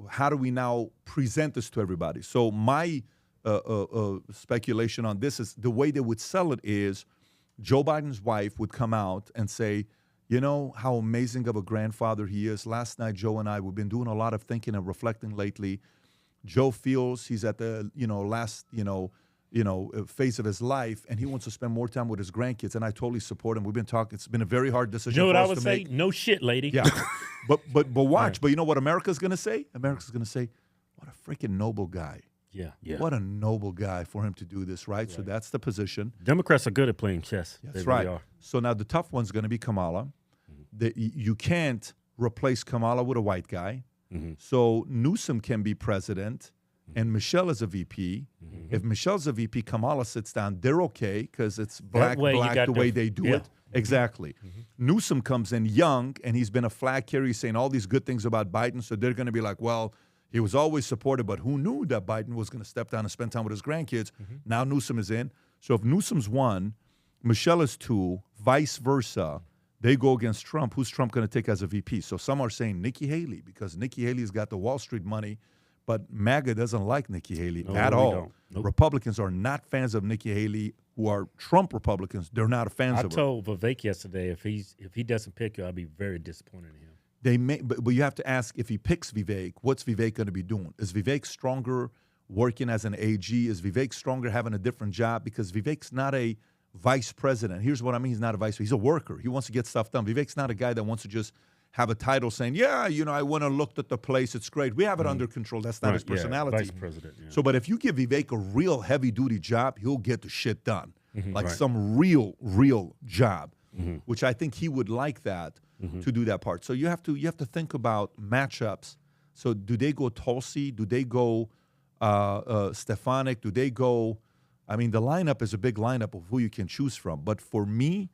how do we now present this to everybody? So my speculation on this is the way they would sell it is Joe Biden's wife would come out and say, you know how amazing of a grandfather he is. Last night, Joe and I, we've been doing a lot of thinking and reflecting lately. Joe feels he's at the last phase of his life, and he wants to spend more time with his grandkids. And I totally support him. We've been talking. It's been a very hard decision. You know what for I us would to say? make. No shit, lady. Yeah, but watch. But you know what America's going to say? America's going to say, what a freaking noble guy. Yeah. What a noble guy for him to do this, right? So that's the position. Democrats are good at playing chess. That's They right. really are. So now the tough one's going to be Kamala. You can't replace Kamala with a white guy. So Newsom can be president, and Michelle is a VP. If Michelle's a VP, Kamala sits down. They're okay because it's black the way they do it. Exactly. Newsom comes in young, and he's been a flag carrier saying all these good things about Biden. So they're going to be like, well, he was always supported, but who knew that Biden was going to step down and spend time with his grandkids? Now Newsom is in. So if Newsom's 1, Michelle is 2, vice versa, they go against Trump. Who's Trump going to take as a VP? So some are saying Nikki Haley because Nikki Haley's got the Wall Street money, but MAGA doesn't like Nikki Haley at all. Nope. Republicans are not fans of Nikki Haley, who are Trump Republicans. They're not fans of her. I told Vivek yesterday if he doesn't pick you, I'll be very disappointed in him. They may, but you have to ask if he picks Vivek, what's Vivek going to be doing? Is Vivek stronger working as an AG? Is Vivek stronger having a different job? Because Vivek's not a vice president. Here's what I mean. He's not a vice president. He's a worker. He wants to get stuff done. Vivek's not a guy that wants to just have a title saying, I went and looked at the place. It's great. We have it under control. That's not his personality. Vice president. Yeah. So, but if you give Vivek a real heavy-duty job, he'll get the shit done. Like some real job, which I think he would like that to do that part. So you have to think about matchups. So do they go Tulsi? Do they go Stefanik? Do they go? I mean, the lineup is a big lineup of who you can choose from. But for me,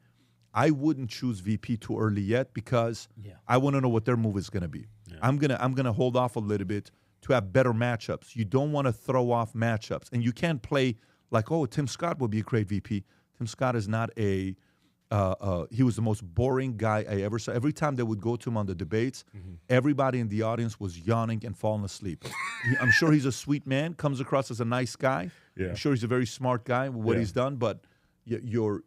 I wouldn't choose VP too early yet because I want to know what their move is going to be. Yeah. I'm gonna hold off a little bit to have better matchups. You don't want to throw off matchups, and you can't play like, oh, Tim Scott would be a great VP. Tim Scott is not a. He was the most boring guy I ever saw. Every time they would go to him on the debates, everybody in the audience was yawning and falling asleep. I'm sure he's a sweet man, comes across as a nice guy. Yeah. I'm sure he's a very smart guy with what he's done, but you're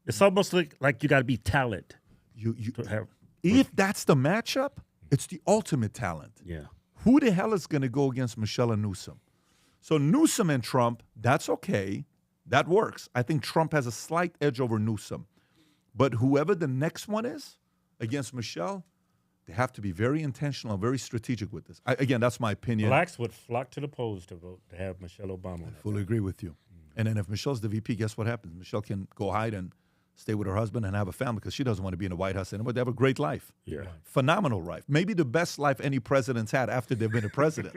it's almost like you got to be talent. If that's the matchup, it's the ultimate talent. Yeah. Who the hell is going to go against Michelle and Newsom? So Newsom and Trump, that's okay. That works. I think Trump has a slight edge over Newsom. But whoever the next one is against Michelle, they have to be very intentional and very strategic with this. Again, that's my opinion. Blacks would flock to the polls to vote to have Michelle Obama. I fully agree with you. And then if Michelle's the VP, guess what happens? Michelle can go hide and stay with her husband and have a family because she doesn't want to be in the White House anymore. They have a great life. Yeah. Phenomenal life. Maybe the best life any president's had after they've been a president.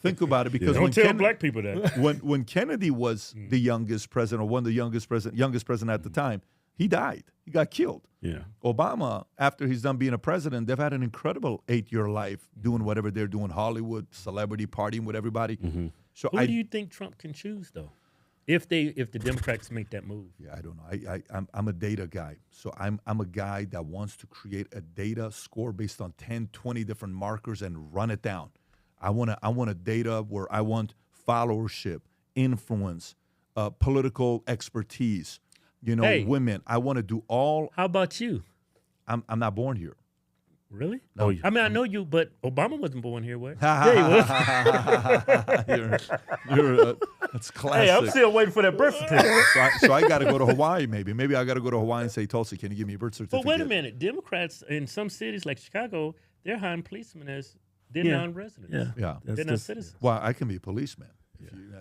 Think about it because Don't tell black people that. when Kennedy was the youngest president or one of the youngest president at the time, he died. He got killed. Yeah. Obama, after he's done being a president, they've had an incredible 8-year life doing whatever they're doing, Hollywood, celebrity, partying with everybody. So Who do you think Trump can choose, though? If the Democrats make that move. Yeah, I don't know. I'm a data guy. So I'm a guy that wants to create a data score based on 10, 20 different markers and run it down. I want a data where I want followership, influence, political expertise, women. I want to do all. How about you? I'm not born here. Really? No. I mean, I know you, but Obama wasn't born here. What? Yeah, he was. That's classic. Hey, I'm still waiting for that birth certificate. So I got to go to Hawaii maybe. Maybe I got to go to Hawaii and say, Tulsi, can you give me a birth certificate? But wait a minute. Democrats in some cities like Chicago, they're hiring policemen as they're non-residents. Yeah. They're not citizens. Well, I can be a policeman.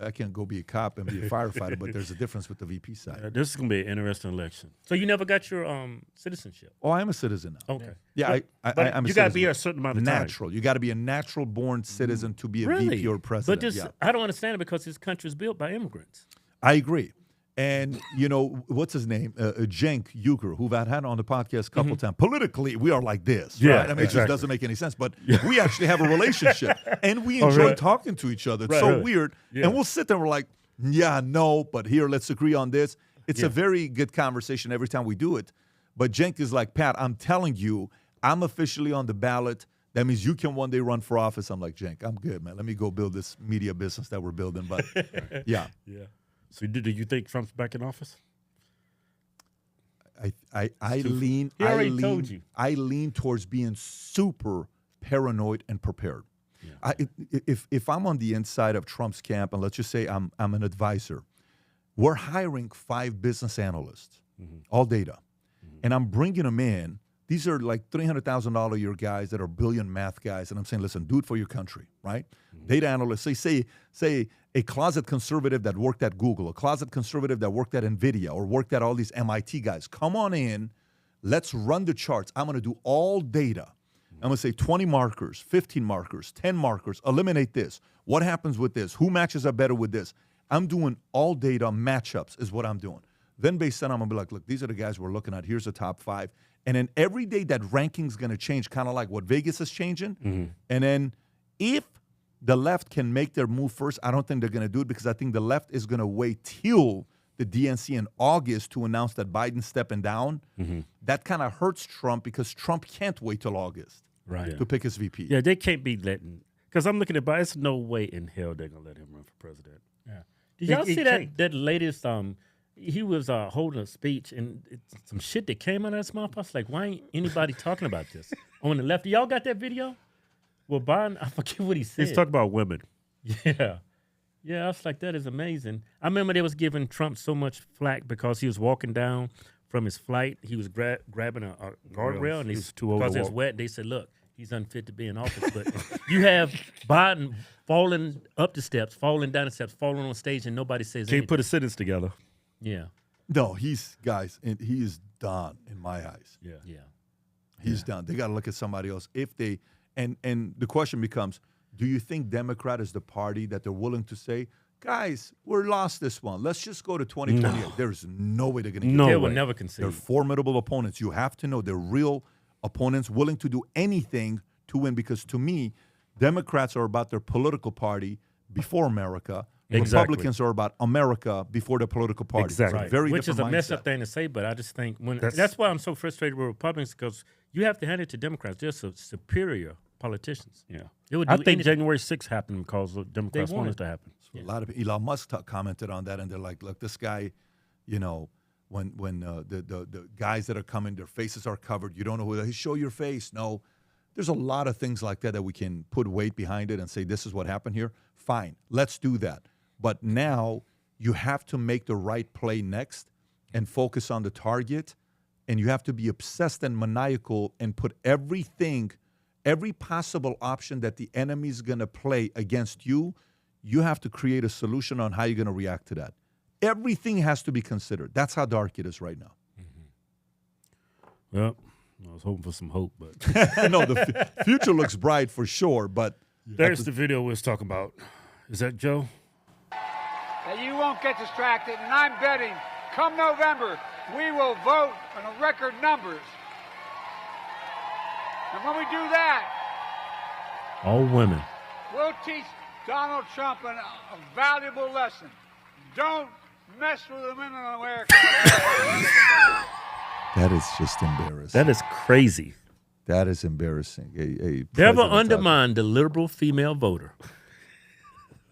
I can't go be a cop and be a firefighter, but there's a difference with the VP side. This is going to be an interesting election. So you never got your citizenship? Oh, I'm a citizen now. Okay. Yeah, But I'm a you got to citizen. be here a certain amount of time. natural. You got to be a natural-born citizen to be a Really? VP or president. But this, yeah. I don't understand it because this country is built by immigrants. I agree. And, you know, what's his name? Cenk Uygur, who I've had on the podcast a couple times. Politically, we are like this. Yeah, right? I mean, it just doesn't make any sense. But we actually have a relationship. And we enjoy really? talking to each other. It's Right, so really. weird. Yeah. And we'll sit there and we're like, yeah, no, but here, let's agree on this. It's a very good conversation every time we do it. But Cenk is like, Pat, I'm telling you, I'm officially on the ballot. That means you can one day run for office. I'm like, Cenk, I'm good, man. Let me go build this media business that we're building. But yeah. Yeah. So do you think Trump's back in office? I lean He already told you. I lean towards being super paranoid and prepared. Yeah. If I'm on the inside of Trump's camp, and let's just say I'm an advisor, we're hiring 5 business analysts, all data, and I'm bringing them in. These are like $300,000 a year guys that are brilliant math guys, and I'm saying, listen, do it for your country, right? Data analysts, say a closet conservative that worked at Google, a closet conservative that worked at NVIDIA or worked at all these MIT guys. Come on in, let's run the charts. I'm going to do all data. I'm going to say 20 markers, 15 markers, 10 markers, eliminate this. What happens with this? Who matches up better with this? I'm doing all data matchups is what I'm doing. Then based on, I'm going to be like, look, these are the guys we're looking at. Here's the top 5. And then every day that ranking's going to change, kind of like what Vegas is changing. And then if the left can make their move first, I don't think they're going to do it because I think the left is going to wait till the DNC in August to announce that Biden's stepping down. That kind of hurts Trump because Trump can't wait till August to pick his VP. Yeah, they can't be letting, because I'm looking at, but it's no way in hell they're going to let him run for president. Yeah. Did y'all He see can't. that latest? He was holding a speech and some shit that came out of his mouth. I was like, why ain't anybody talking about this on the left? Y'all got that video? Well, Biden, I forget what he said. He's talking about women. Yeah. Yeah, I was like, that is amazing. I remember they was giving Trump so much flack because he was walking down from his flight. He was grabbing a guardrail, and He's too old because to it's walk. wet, they said, look, he's unfit to be in office. But you have Biden falling up the steps, falling down the steps, falling on stage, and nobody says Can't anything. put a sentence together. Yeah. No, he is done in my eyes. Yeah. He's done. They got to look at somebody else. If they, and the question becomes, do you think Democrat is the party that they're willing to say, guys, we're lost this one. Let's just go to 2028. No. There's no way they're going to get No They it. will way. never They're concede. formidable opponents. You have to know they're real opponents willing to do anything to win because to me, Democrats are about their political party before America. Exactly. Republicans are about America before the political party. Exactly. It's a very Which is a different messed mindset. up thing to say, but I just think That's- that's why I'm so frustrated with Republicans because you have to hand it to Democrats. They're superior politicians. Yeah. They would I do think anything. January 6th happened because the Democrats want wanted it. it to happen. A lot of Elon Musk commented on that, and they're like, "Look, this guy, you know, when the guys that are coming, their faces are covered. You don't know who they show your face. No, there's a lot of things like that we can put weight behind it and say this is what happened here. Fine, let's do that. But now you have to make the right play next and focus on the target, and you have to be obsessed and maniacal and put everything, every possible option that the enemy's going to play against you. You have to create a solution on how you're going to react to that. Everything has to be considered. That's how dark it is right now. Well, I was hoping for some hope, but No, the future looks bright for sure, but there's the video we was talking about. Is that Joe? That you won't get distracted, and I'm betting come November we will vote in record numbers. And when we do that, All women. we'll teach Donald Trump a valuable lesson. Don't mess with the women in America. that is just embarrassing. That is crazy. That is embarrassing. A Never president undermine the liberal female voter.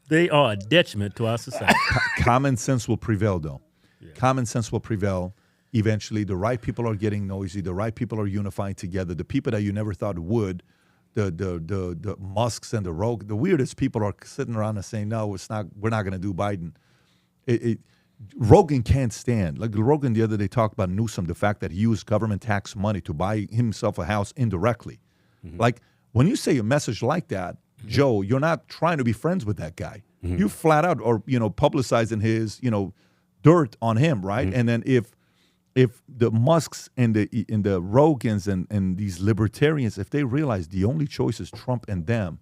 They are a detriment to our society. Common sense will prevail, though. Common sense will prevail. Eventually, the right people are getting noisy. The right people are unifying together. The people that you never thought would, the Musks and the Rogue, the weirdest people are sitting around and saying, "No, it's not. We're not going to do Biden." Rogan can't stand. Like Rogan the other day talked about Newsom, the fact that he used government tax money to buy himself a house indirectly. Like when you say a message like that, Joe, you're not trying to be friends with that guy. You flat out or publicizing his dirt on him, right? And then if the Musks and the Rogans and these libertarians, if they realize the only choice is Trump and them,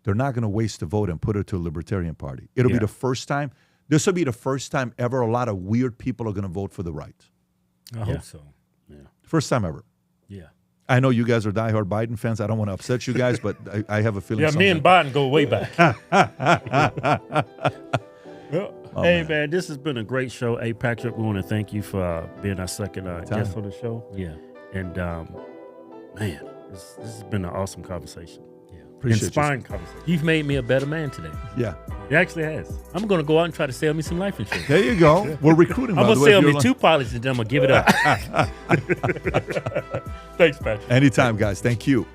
they're not going to waste a vote and put it to a libertarian party. It'll be the first time. This will be the first time ever a lot of weird people are going to vote for the right. I hope so. Yeah. First time ever. Yeah. I know you guys are diehard Biden fans. I don't want to upset you guys, but I have a feeling. Yeah, me and Biden go way back. Hey, man, this has been a great show. Hey, Patrick, we want to thank you for being our second guest on the show. Yeah. And, man, this has been an awesome conversation. Appreciate Inspiring conversation. You've made me a better man today. Yeah. It actually has. I'm going to go out and try to sell me some life insurance. There you go. We're recruiting. I'm going to sell me 2 policies and then I'm going to give it up. Thanks, Patrick. Anytime, guys. Thank you.